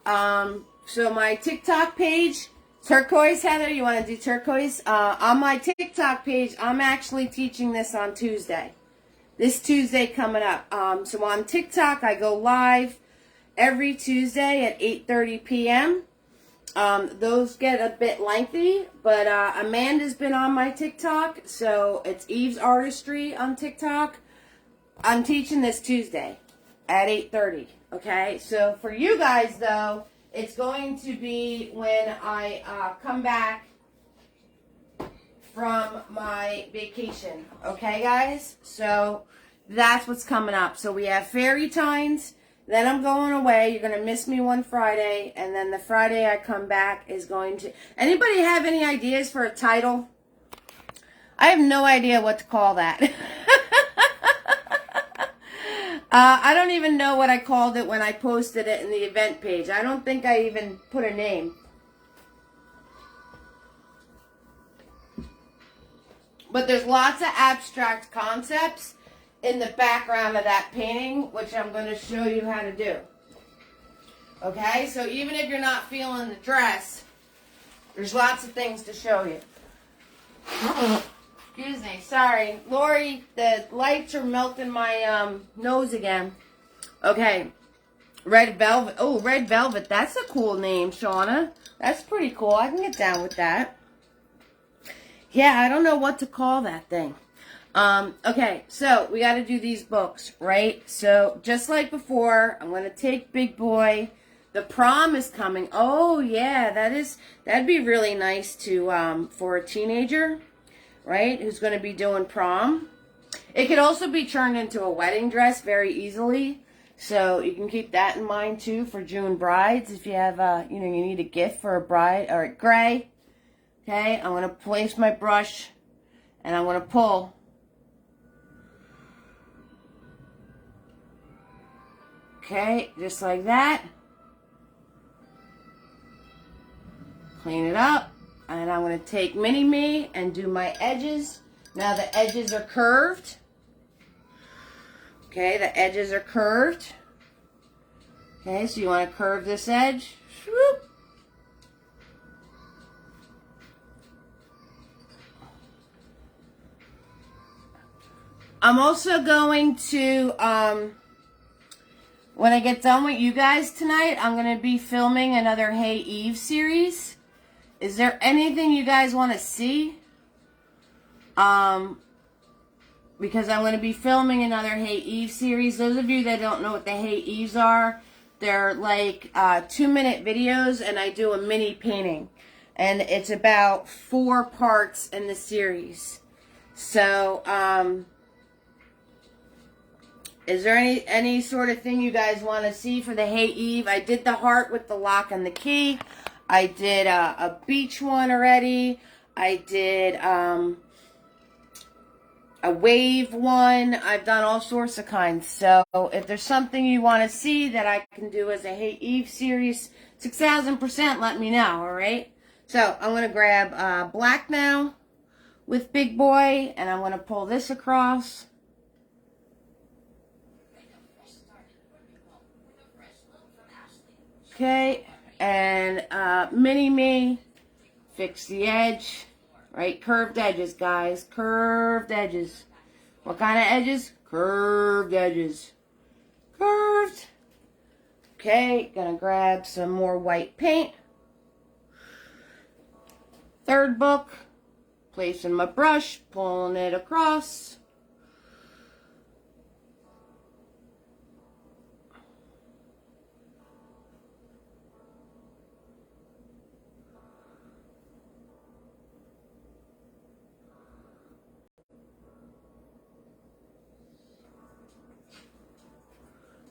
so my TikTok page, turquoise, Heather, you want to do turquoise? On my TikTok page, I'm actually teaching this on Tuesday. This Tuesday coming up. So on TikTok, I go live every Tuesday at 8:30 p.m. Those get a bit lengthy, but Amanda's been on my TikTok, so it's Eve's Artistry on TikTok. I'm teaching this Tuesday at 8:30, okay? So for you guys, though, it's going to be when I come back from my vacation, okay, guys? So that's what's coming up. So we have Fairy Tines, then I'm going away. You're going to miss me one Friday, and then the Friday I come back is going to... Anybody have any ideas for a title? I have no idea what to call that. I don't even know what I called it when I posted it in the event page. I don't think I even put a name. But there's lots of abstract concepts in the background of that painting, which I'm going to show you how to do. Okay, so even if you're not feeling the dress, there's lots of things to show you. Excuse me, sorry. Lori, the lights are melting my nose again. Okay, Red Velvet. Oh, Red Velvet, that's a cool name, Shauna. That's pretty cool. I can get down with that. Yeah, I don't know what to call that thing. Okay, so we got to do these books, right? So just like before, I'm going to take Big Boy. The prom is coming. Oh, yeah, that'd be really nice to for a teenager, right, who's going to be doing prom. It could also be turned into a wedding dress very easily. So you can keep that in mind, too, for June brides. If you have, you need a gift for a bride. All right, gray. Okay, I'm going to place my brush, and I'm going to pull. Okay, just like that. Clean it up. And I'm going to take Mini-Me and do my edges. Now the edges are curved. Okay, the edges are curved. Okay, so you want to curve this edge. Swoop. I'm also going to, when I get done with you guys tonight, I'm going to be filming another Hey Eve series. Is there anything you guys want to see? Because I'm going to be filming another Hey Eve series. Those of you that don't know what the Hey Eves are, they're like 2-minute videos, and I do a mini painting. And it's about 4 parts in the series. So, is there any sort of thing you guys want to see for the Hey Eve? I did the heart with the lock and the key. I did a beach one already. I did a wave one. I've done all sorts of kinds. So if there's something you want to see that I can do as a Hey Eve series, 6,000%, let me know, all right? So I'm going to grab black now with Big Boy, and I'm going to pull this across. Okay, and Mini-Me, fix the edge, right? Curved edges, guys, curved edges. What kind of edges? Curved edges. Curved. Okay, gonna grab some more white paint. Third book, placing my brush, pulling it across.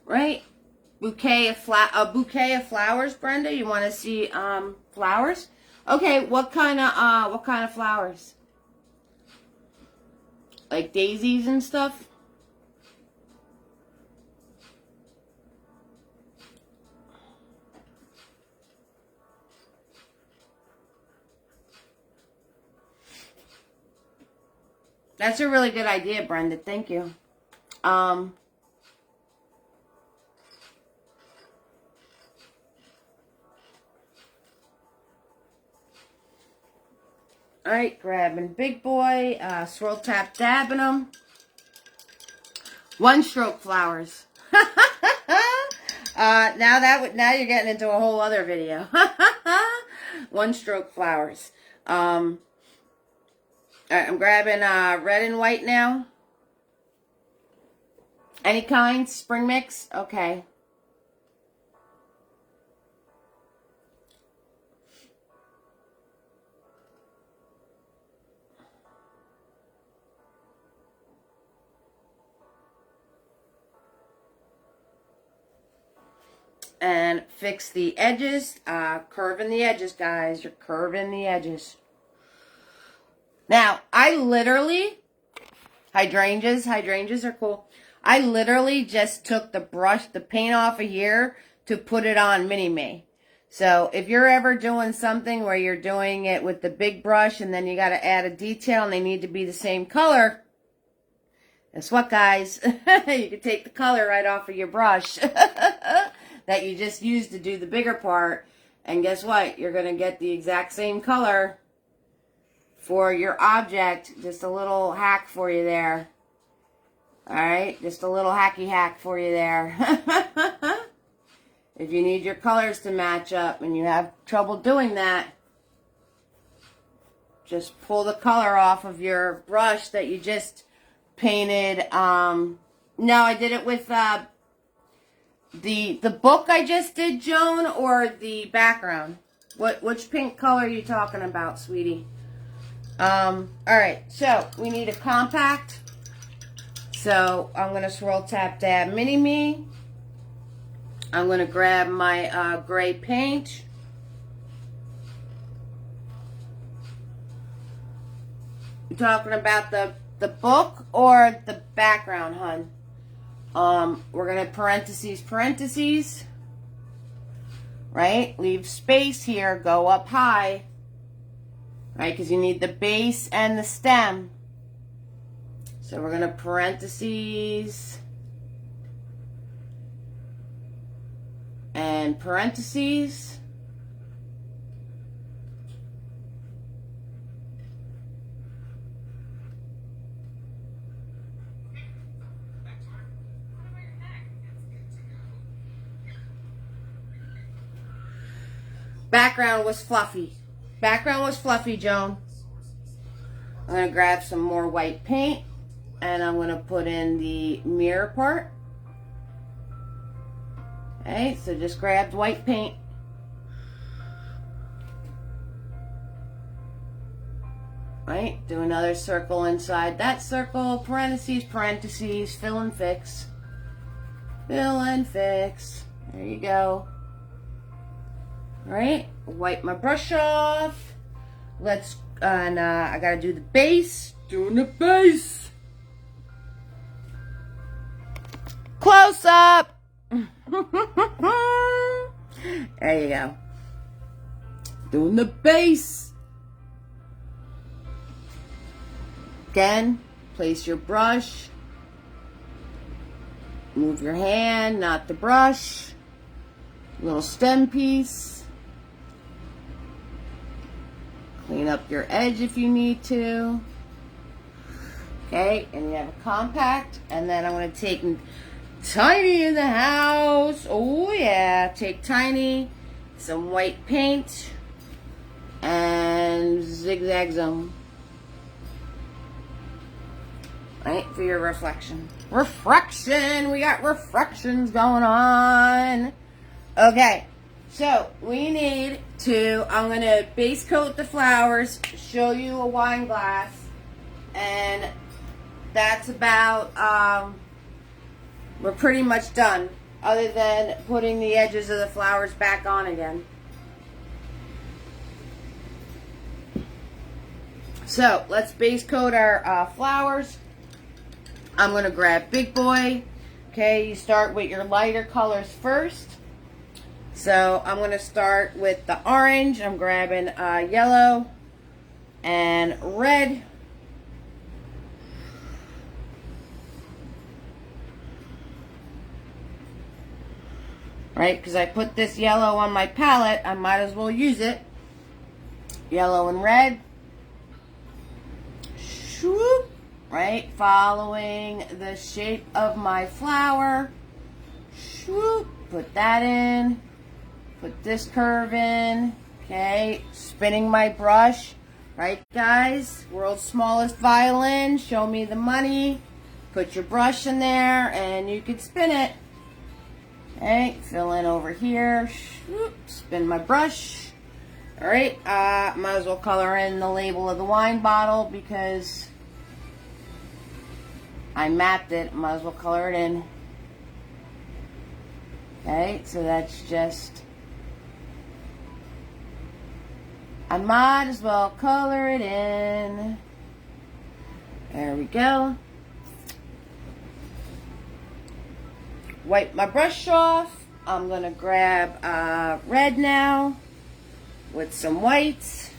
Right? a bouquet of flowers, Brenda? You want to see flowers? Okay, what kind of flowers? Like daisies and stuff? That's a really good idea, Brenda. Thank you. All right, grabbing big boy, swirl, tap, dabbing them. One stroke flowers. Now you're getting into a whole other video. One stroke flowers. All right, I'm grabbing red and white now. Any kind? Spring mix? Okay. And fix the edges. Curving the edges, guys. You're curving the edges. Now, I literally, hydrangeas are cool. I literally just took the paint off of here to put it on Mini-Me. So if you're ever doing something where you're doing it with the big brush and then you got to add a detail and they need to be the same color, guess what, guys? You can take the color right off of your brush that you just used to do the bigger part. And guess what? You're going to get the exact same color for your object. Just a little hack for you there. Alright, just a little hacky hack for you there. If you need your colors to match up and you have trouble doing that, just pull the color off of your brush that you just painted. No, I did it with the book I just did, Joan, or the background. Which pink color are you talking about, sweetie? Alright, so we need a compact. So I'm going to swirl, tap, dab, Mini-Me. I'm going to grab my gray paint. You talking about the book or the background, hun? We're going to parentheses, right? Leave space here, go up high, right? Because you need the base and the stem. So we're going to parentheses and parentheses. Background was fluffy. Background was fluffy, Joan. I'm going to grab some more white paint. And I'm going to put in the mirror part. Okay, so just grabbed white paint. Right, do another circle inside that circle. Parentheses, fill and fix. Fill and fix. There you go. Alright, wipe my brush off. Let's, and I got to do the base. Doing the base. Close up. There you go. Doing the base. Again, place your brush. Move your hand, not the brush. Little stem piece. Clean up your edge if you need to. Okay, and you have a compact. And then I'm going to take Tiny in the house. Oh yeah, take Tiny, some white paint, and zigzag zone. Right, for your reflection. Refraction! We got refractions going on. Okay, so we need to, I'm going to base coat the flowers, show you a wine glass, and that's about, we're pretty much done. other than putting the edges of the flowers back on again. So let's base coat our flowers. I'm going to grab Big Boy. Okay, you start with your lighter colors first. So I'm going to start with the orange. I'm grabbing yellow and red. Right, because I put this yellow on my palette, I might as well use it. Yellow and red. Swoop. Right, following the shape of my flower. Swoop. Put that in. Put this curve in. Okay, spinning my brush. Right, guys? World's smallest violin. Show me the money. Put your brush in there and you can spin it. Okay, fill in over here. Swoop, spin my brush. Alright, might as well color in the label of the wine bottle because I mapped it. Might as well color it in. Okay, so that's just... I might as well color it in. There we go. Wipe my brush off. I'm going to grab red now with some whites.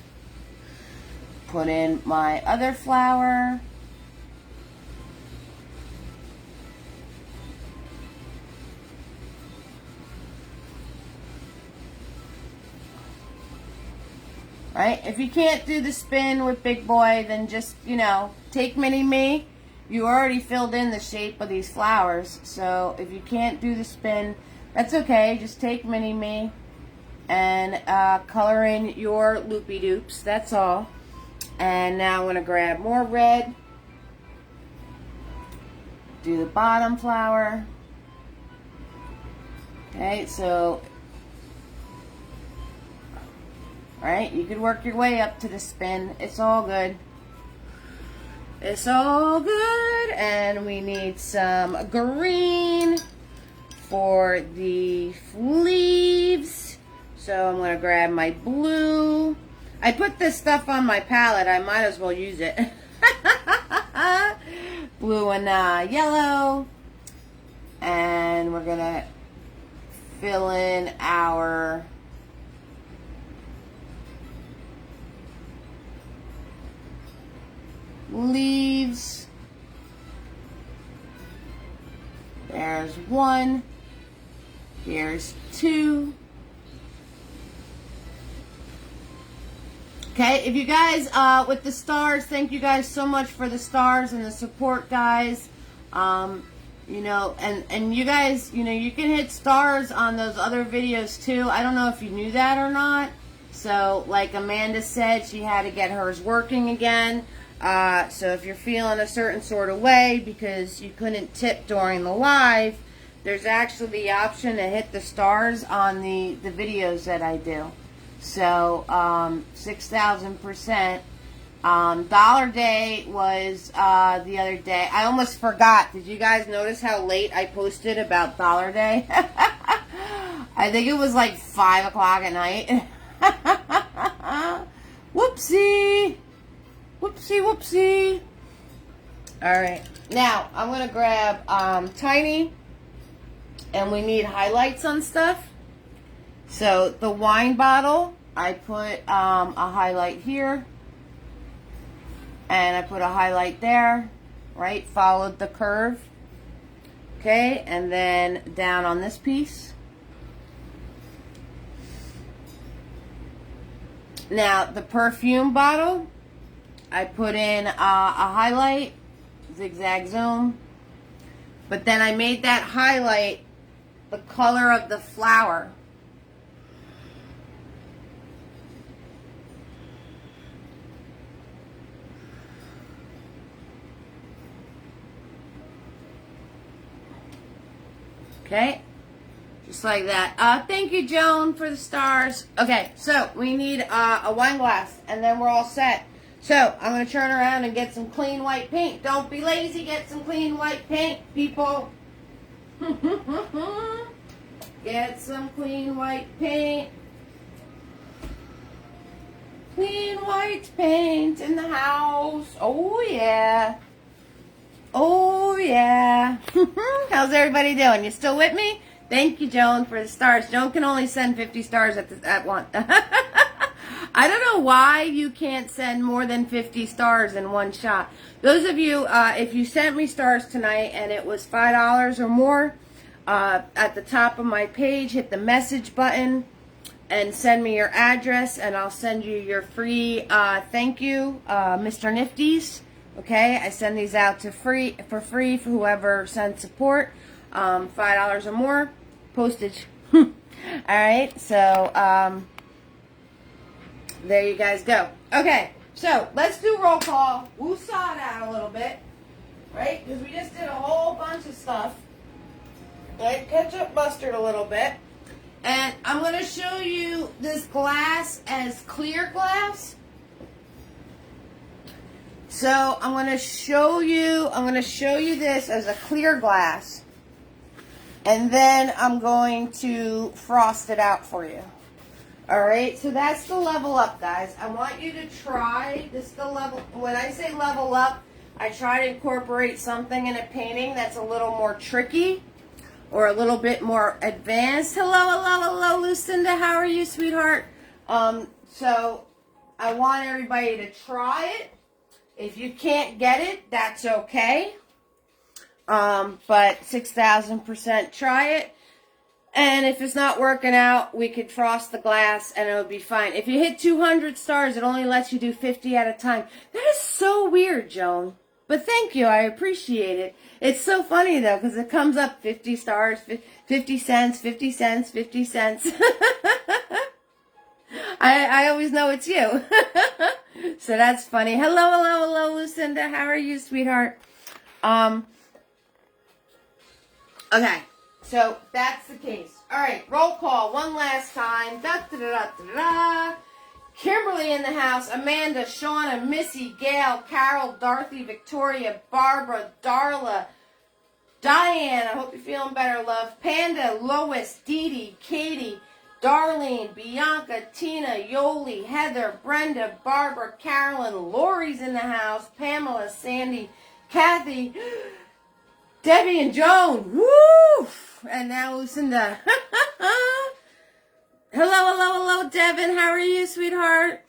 Put in my other flower. Right? If you can't do the spin with Big Boy, then just, you know, take Mini Me. You already filled in the shape of these flowers, so if you can't do the spin, that's okay. Just take Mini Me and color in your loopy doops. That's all. And now I'm going to grab more red. Do the bottom flower. Okay, so... Alright, you can work your way up to the spin. It's all good. It's all good. And we need some green for the leaves. So I'm going to grab my blue. I put this stuff on my palette. I might as well use it. Blue and yellow. And we're going to fill in our... leaves. There's one. Here's two. Okay, if you guys, with the stars, thank you guys so much for the stars and the support, guys. You know, and you guys, you know, you can hit stars on those other videos too. I don't know if you knew that or not. So, like Amanda said, she had to get hers working again. So if you're feeling a certain sort of way because you couldn't tip during the live, there's actually the option to hit the stars on the videos that I do. So 6,000%. Dollar Day was the other day. I almost forgot. Did you guys notice how late I posted about Dollar Day? I think it was like 5 o'clock at night. Whoopsie. Whoopsie, whoopsie. Alright. Now, I'm going to grab Tiny. And we need highlights on stuff. So, the wine bottle, I put a highlight here. And I put a highlight there. Right? Followed the curve. Okay? And then down on this piece. Now, the perfume bottle, I put in a highlight, zigzag zoom, but then I made that highlight the color of the flower. Okay, just like that. Thank you, Joan, for the stars. Okay, so we need a wine glass, and then we're all set. So, I'm going to turn around and get some clean white paint. Don't be lazy, get some clean white paint, people. Get some clean white paint. Clean white paint in the house. Oh, yeah. Oh, yeah. How's everybody doing? You still with me? Thank you, Joan, for the stars. Joan can only send 50 stars at once. I don't know why you can't send more than 50 stars in one shot. Those of you, if you sent me stars tonight and it was $5 or more, at the top of my page, hit the message button and send me your address, and I'll send you your free thank you, Mr. Nifties. Okay, I send these out for free for whoever sends support. $5 or more, postage. All right, so there you guys go. Okay, so let's do roll call. We'll saw it out a little bit, right? Because we just did a whole bunch of stuff. Right, ketchup mustard a little bit. And I'm going to show you this glass as clear glass. So I'm going to show you this as a clear glass. And then I'm going to frost it out for you. Alright, so that's the level up, guys. I want you to try this. The level. When I say level up, I try to incorporate something in a painting that's a little more tricky or a little bit more advanced. Hello, Lucinda. How are you, sweetheart? So I want everybody to try it. If you can't get it, that's okay. But 6,000% try it. And if it's not working out, we could frost the glass and it would be fine. If you hit 200 stars, it only lets you do 50 at a time. That is so weird, Joan. But thank you. I appreciate it. It's so funny, though, because it comes up 50 stars, 50 cents, 50 cents, 50 cents. I always know it's you. So that's funny. Hello, Lucinda. How are you, sweetheart? Okay. So that's the case. All right, roll call one last time. Kimberly in the house. Amanda, Shauna, Missy, Gail, Carol, Dorothy, Victoria, Barbara, Darla, Diane. I hope you're feeling better, love. Panda, Lois, Dee Dee, Katie, Darlene, Bianca, Tina, Yoli, Heather, Brenda, Barbara, Carolyn, Lori's in the house. Pamela, Sandy, Kathy, Debbie, and Joan. Woo! And now Lucinda. Hello, Devin. How are you, sweetheart?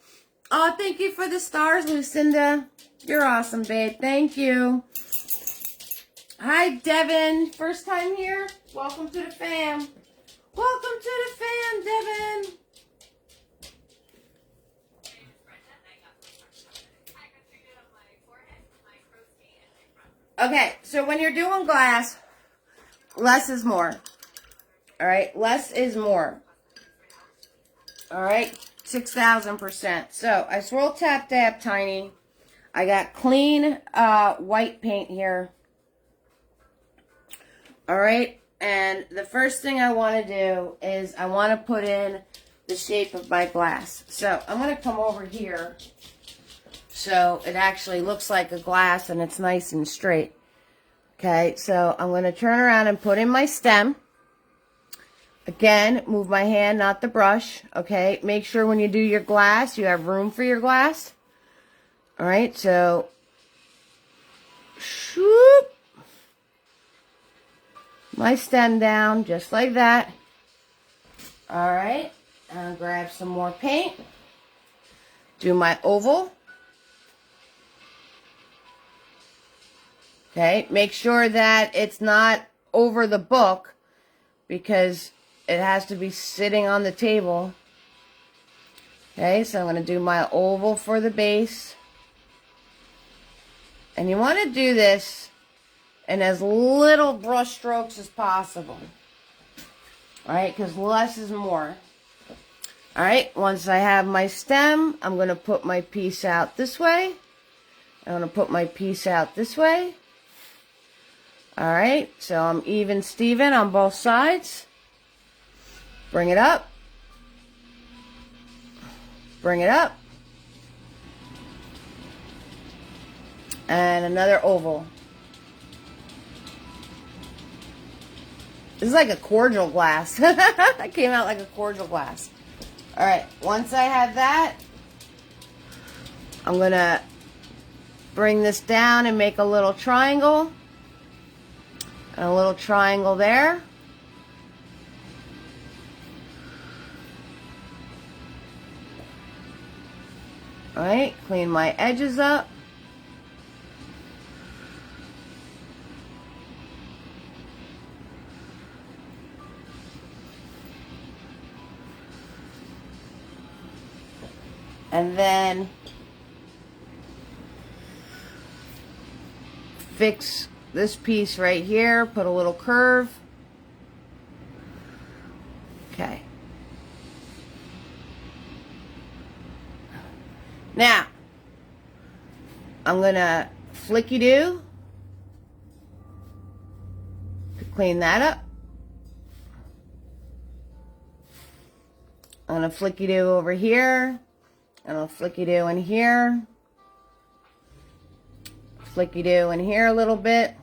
Oh, thank you for the stars, Lucinda. You're awesome, babe. Thank you. Hi, Devin. First time here? Welcome to the fam. Welcome to the fam, Devin. Okay, so when you're doing glass, less is more. All right, less is more. All right, 6,000%. So I swirl, tap, dab, tiny. I got clean white paint here. All right, and the first thing I want to do is I want to put in the shape of my glass. So I'm going to come over here so it actually looks like a glass and it's nice and straight. Okay, so I'm going to turn around and put in my stem. Again, move my hand, not the brush. Okay, make sure when you do your glass, you have room for your glass. All right, so shoop my stem down just like that. All right, I'll grab some more paint. Do my oval. Okay, make sure that it's not over the book because it has to be sitting on the table. Okay, so I'm going to do my oval for the base. And you want to do this in as little brush strokes as possible. Alright, because less is more. Alright, once I have my stem, I'm going to put my piece out this way. I'm going to put my piece out this way. Alright, so I'm even Steven on both sides. Bring it up. Bring it up. And another oval. It's like a cordial glass. That came out like a cordial glass. All right, once I have that, I'm going to bring this down and make a little triangle. And a little triangle there. All right, clean my edges up. And then fix this piece right here, put a little curve. Okay. Now, I'm going to flicky-do to clean that up. I'm going to flicky-do over here. And I'll flicky-do in here. Flicky-do in here a little bit.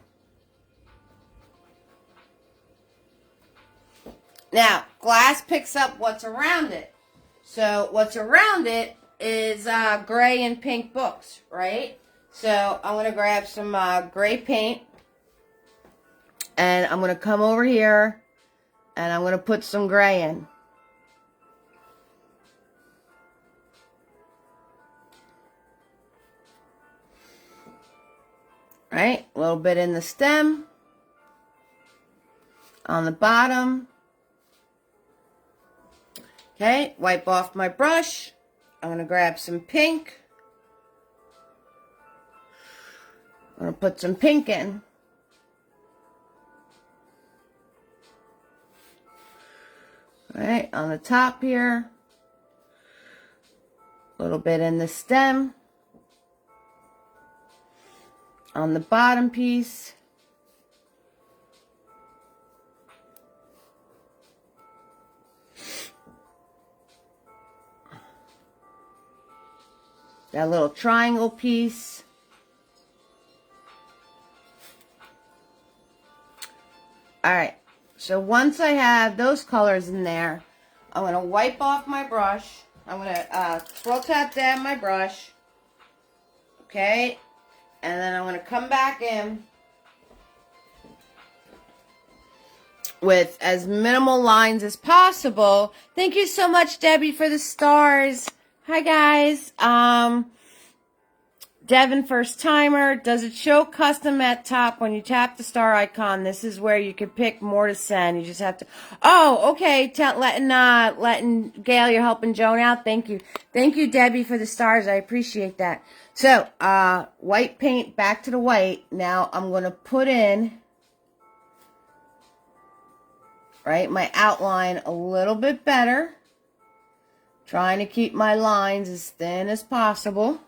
Now, glass picks up what's around it. So what's around it is gray and pink books, right? So I'm going to grab some gray paint. And I'm going to come over here. And I'm going to put some gray in. Right? A little bit in the stem. On the bottom. Okay, wipe off my brush. I'm going to grab some pink. I'm going to put some pink in. All right, on the top here. A little bit in the stem. On the bottom piece. That little triangle piece. Alright, so once I have those colors in there, I'm going to wipe off my brush. I'm going to scroll tap down my brush. Okay, and then I'm going to come back in with as minimal lines as possible. Thank you so much, Debbie, for the stars. Hi, guys. Devin, first timer. Does it show custom at top when you tap the star icon? This is where you can pick more to send. You just have to. Oh, okay. Letting Gail, you're helping Joan out. Thank you. Thank you, Debbie, for the stars. I appreciate that. So, white paint back to the white. Now I'm going to put in, right, my outline a little bit better. Trying to keep my lines as thin as possible.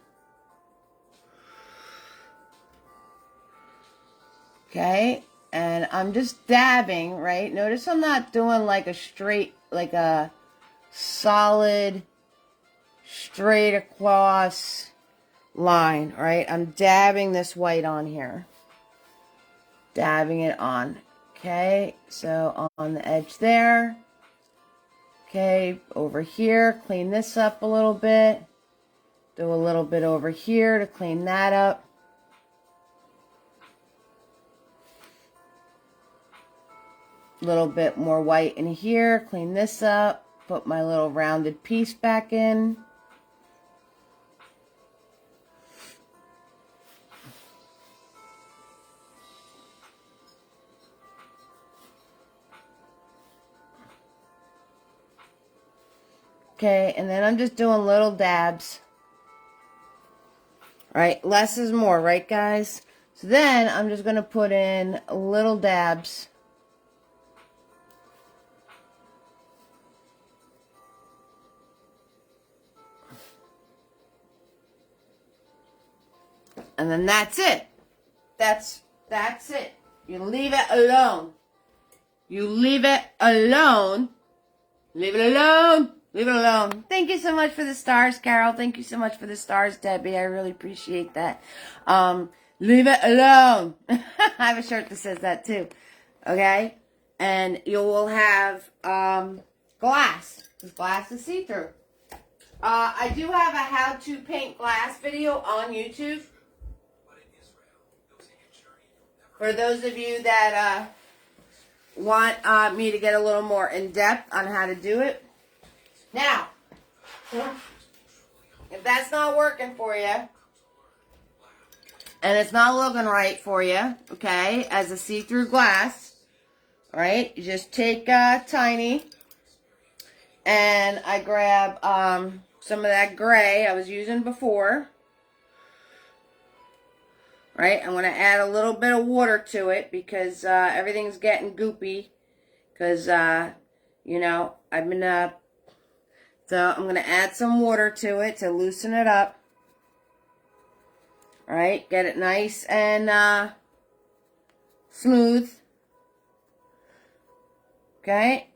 Okay, and I'm just dabbing, right? Notice I'm not doing like a straight, like a solid, straight across line, right? I'm dabbing this white on here. Dabbing it on. Okay, so on the edge there. Okay, over here, clean this up a little bit. Do a little bit over here to clean that up. A little bit more white in here, clean this up. Put my little rounded piece back in. Okay, and then I'm just doing little dabs. Right, less is more, right, guys? So then I'm just going to put in little dabs. And then that's it. That's it. You leave it alone. You leave it alone. Leave it alone. Leave it alone. Thank you so much for the stars, Carol. Thank you so much for the stars, Debbie. I really appreciate that. Leave it alone. I have a shirt that says that too. Okay? And you will have glass. Because glass is see-through. I do have a how-to paint glass video on YouTube. For those of you that want me to get a little more in-depth on how to do it. Now, if that's not working for you, and it's not looking right for you, okay, as a see-through glass, all right, you just take Tiny, and I grab some of that gray I was using before. Right, I'm going to add a little bit of water to it because everything's getting goopy. Because, you know, I've been, so I'm going to add some water to it to loosen it up. All right, get it nice and smooth. Okay.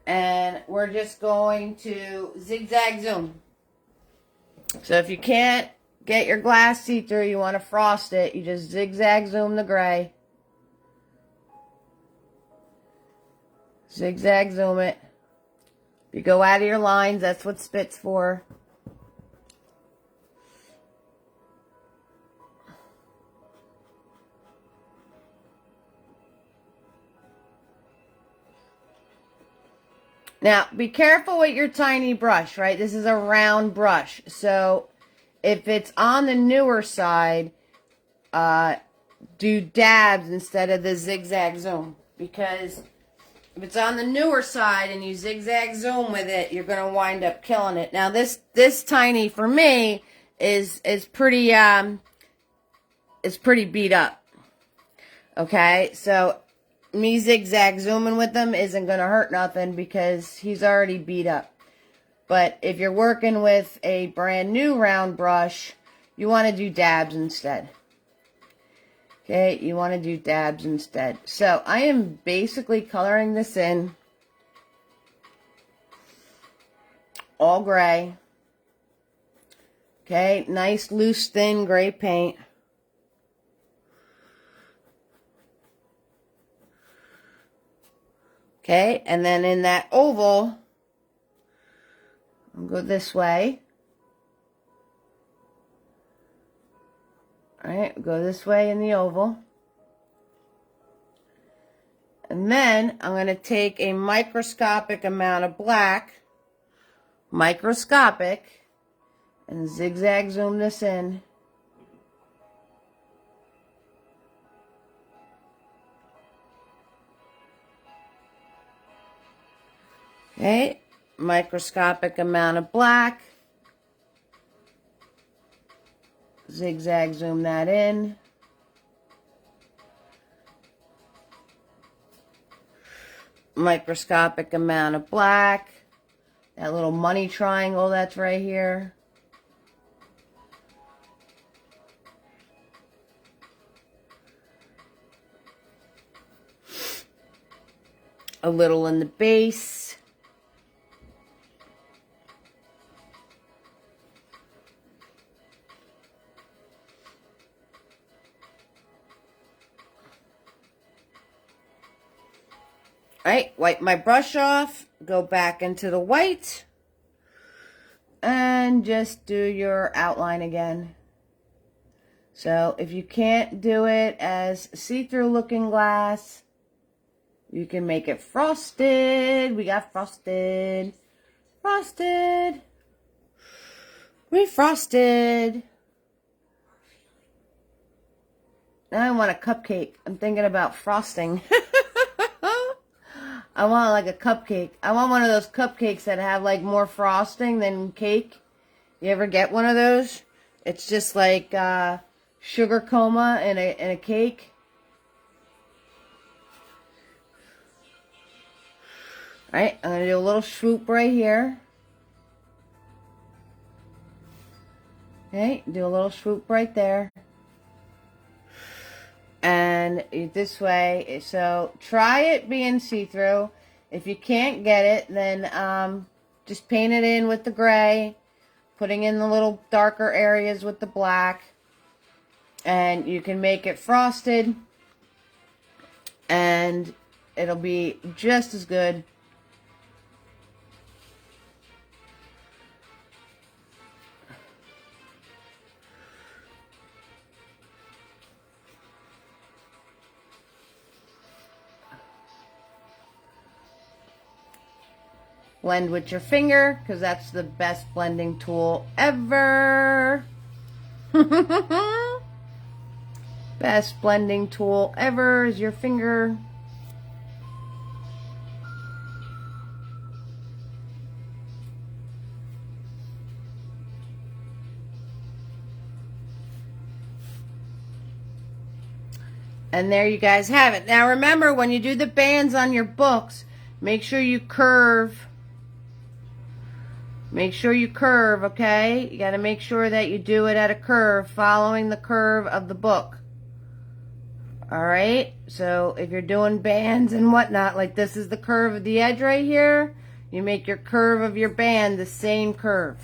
And we're just going to zigzag zoom. So if you can't get your glass see-through, you want to frost it, you just zigzag zoom the gray. Zigzag zoom it. If you go out of your lines, that's what spit's for. Now, be careful with your tiny brush, right? This is a round brush. So, if it's on the newer side, do dabs instead of the zigzag zoom. Because if it's on the newer side and you zigzag zoom with it, you're going to wind up killing it. Now, this tiny, for me, is pretty beat up. Okay? So, me zigzag zooming with them isn't going to hurt nothing because he's already beat up. But if you're working with a brand new round brush, you want to do dabs instead. Okay, you want to do dabs instead. So I am basically coloring this in all gray. Okay, nice loose thin gray paint. Okay, and then in that oval, I'll go this way. Alright, go this way in the oval. And then I'm going to take a microscopic amount of black, microscopic, and zigzag zoom this in. Okay, microscopic amount of black. Zigzag zoom that in. Microscopic amount of black. That little money triangle that's right here. A little in the base. Alright, wipe my brush off, go back into the white, and just do your outline again. So if you can't do it as see-through looking glass, you can make it frosted. We got frosted. Frosted. We frosted. Now I want a cupcake. I'm thinking about frosting. I want like a cupcake. I want one of those cupcakes that have like more frosting than cake. You ever get one of those? It's just like sugar coma in a cake. Alright, I'm going to do a little swoop right here. Okay, do a little swoop right there. And this way, so try it being see-through. If you can't get it, then just paint it in with the gray, putting in the little darker areas with the black, and you can make it frosted. and it'll be just as good. Blend with your finger, because that's the best blending tool ever. Best blending tool ever is your finger. And there you guys have it. Now remember, when you do the bands on your books, make sure you curve. Make sure you curve, okay? You got to make sure that you do it at a curve, following the curve of the book. Alright? So if you're doing bands and whatnot, like this is the curve of the edge right here, you make your curve of your band the same curve.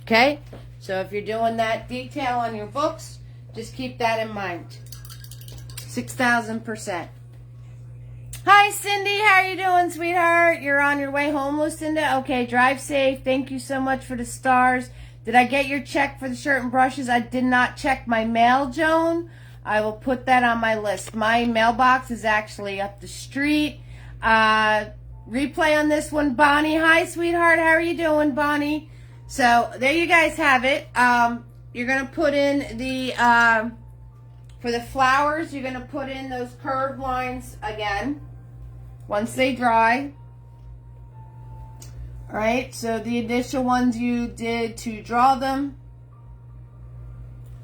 Okay? So if you're doing that detail on your books, just keep that in mind. 6,000%. Hi, Cindy. How are you doing, sweetheart? You're on your way home, Lucinda? Okay, drive safe. Thank you so much for the stars. Did I get your check for the shirt and brushes? I did not check my mail, Joan. I will put that on my list. My mailbox is actually up the street. Replay on this one, Bonnie. Hi, sweetheart. How are you doing, Bonnie? So, there you guys have it. You're going to put in the, for the flowers, you're going to put in those curved lines again. Once they dry. Alright, so the initial ones you did to draw them.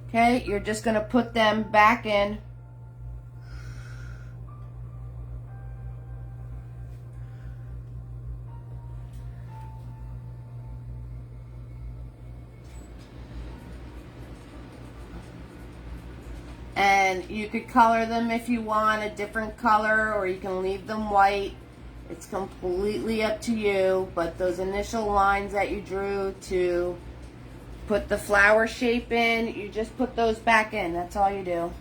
Okay, you're just going to put them back in. And you could color them if you want a different color, or you can leave them white. It's completely up to you, but those initial lines that you drew to put the flower shape in, you just put those back in. That's all you do.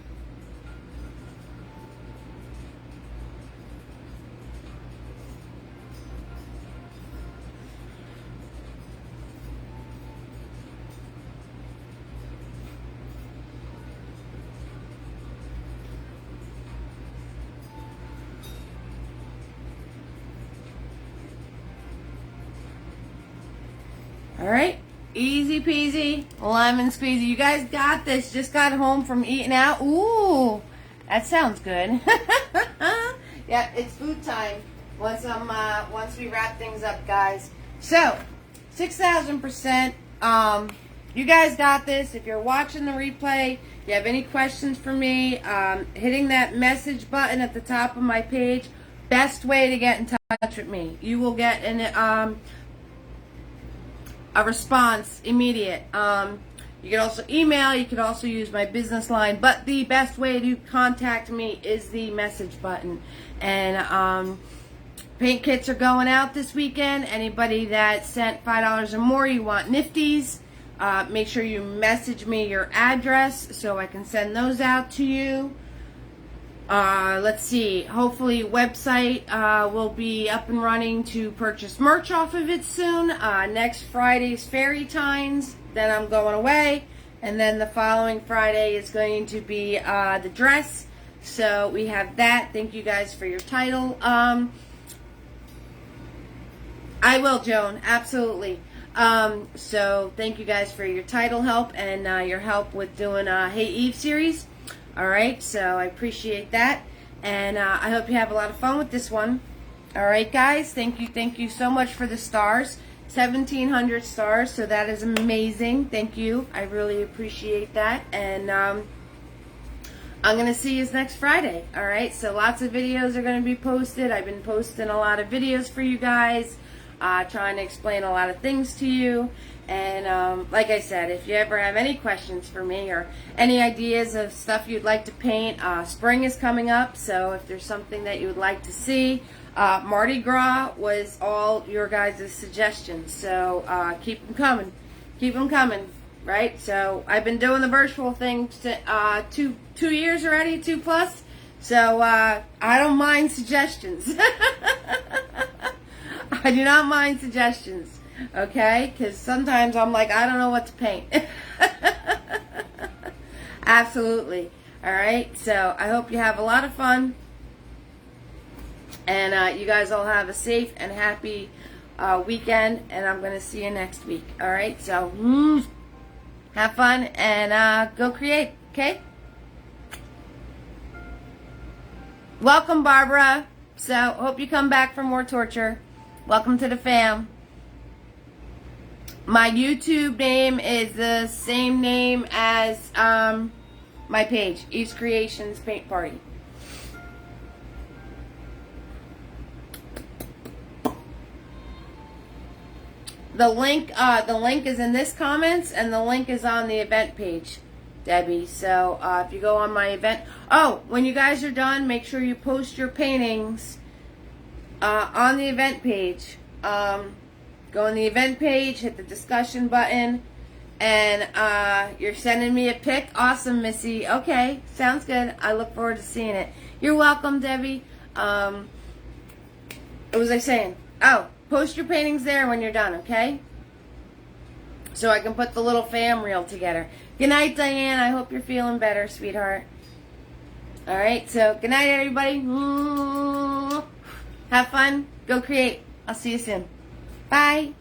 All right, easy peasy, lemon squeezy. You guys got this. Just got home from eating out. Ooh, that sounds good. Yeah, it's food time. Once we wrap things up, guys. So, 6,000%. You guys got this. If you're watching the replay, you have any questions for me, hitting that message button at the top of my page. Best way to get in touch with me. You will get a response immediate. You can also email, you could also use my business line, but the best way to contact me is the message button. And paint kits are going out this weekend. Anybody that sent $5 or more, you want nifties, make sure you message me your address so I can send those out to you. Let's see, hopefully website will be up and running to purchase merch off of it soon. Next Friday's Fairy Times, then I'm going away, and then the following Friday is going to be the dress. So we have that. Thank you guys for your title. I will, Joan, absolutely. So thank you guys for your title help and your help with doing Hey Eve series. Alright, so I appreciate that, and I hope you have a lot of fun with this one. Alright guys, thank you so much for the stars. 1,700 stars, so that is amazing. Thank you, I really appreciate that, and I'm going to see you next Friday. Alright, so lots of videos are going to be posted. I've been posting a lot of videos for you guys, trying to explain a lot of things to you. And like I said, if you ever have any questions for me or any ideas of stuff you'd like to paint, spring is coming up, so if there's something that you would like to see, Mardi Gras was all your guys' suggestions, so keep them coming, right? So I've been doing the virtual thing 2 years already, 2+, So I don't mind suggestions. I do not mind suggestions, okay? Because sometimes I'm like, I don't know what to paint. Absolutely. All right, so I hope you have a lot of fun. And you guys all have a safe and happy weekend. And I'm going to see you next week. All right, so have fun and go create, okay? Welcome, Barbara. So hope you come back for more torture. Welcome to the fam. My YouTube name is the same name as my page, Eve's Creations Paint Party. The link is in this comments, and the link is on the event page, Debbie. So if you go on my event, when you guys are done, make sure you post your paintings on the event page. Go on the event page, hit the discussion button, and you're sending me a pic. Awesome, Missy. Okay, sounds good. I look forward to seeing it. You're welcome, Debbie. What was I saying? Post your paintings there when you're done, okay? So I can put the little fam reel together. Good night, Diane. I hope you're feeling better, sweetheart. All right, so good night, everybody. Have fun. Go create. I'll see you soon. Bye.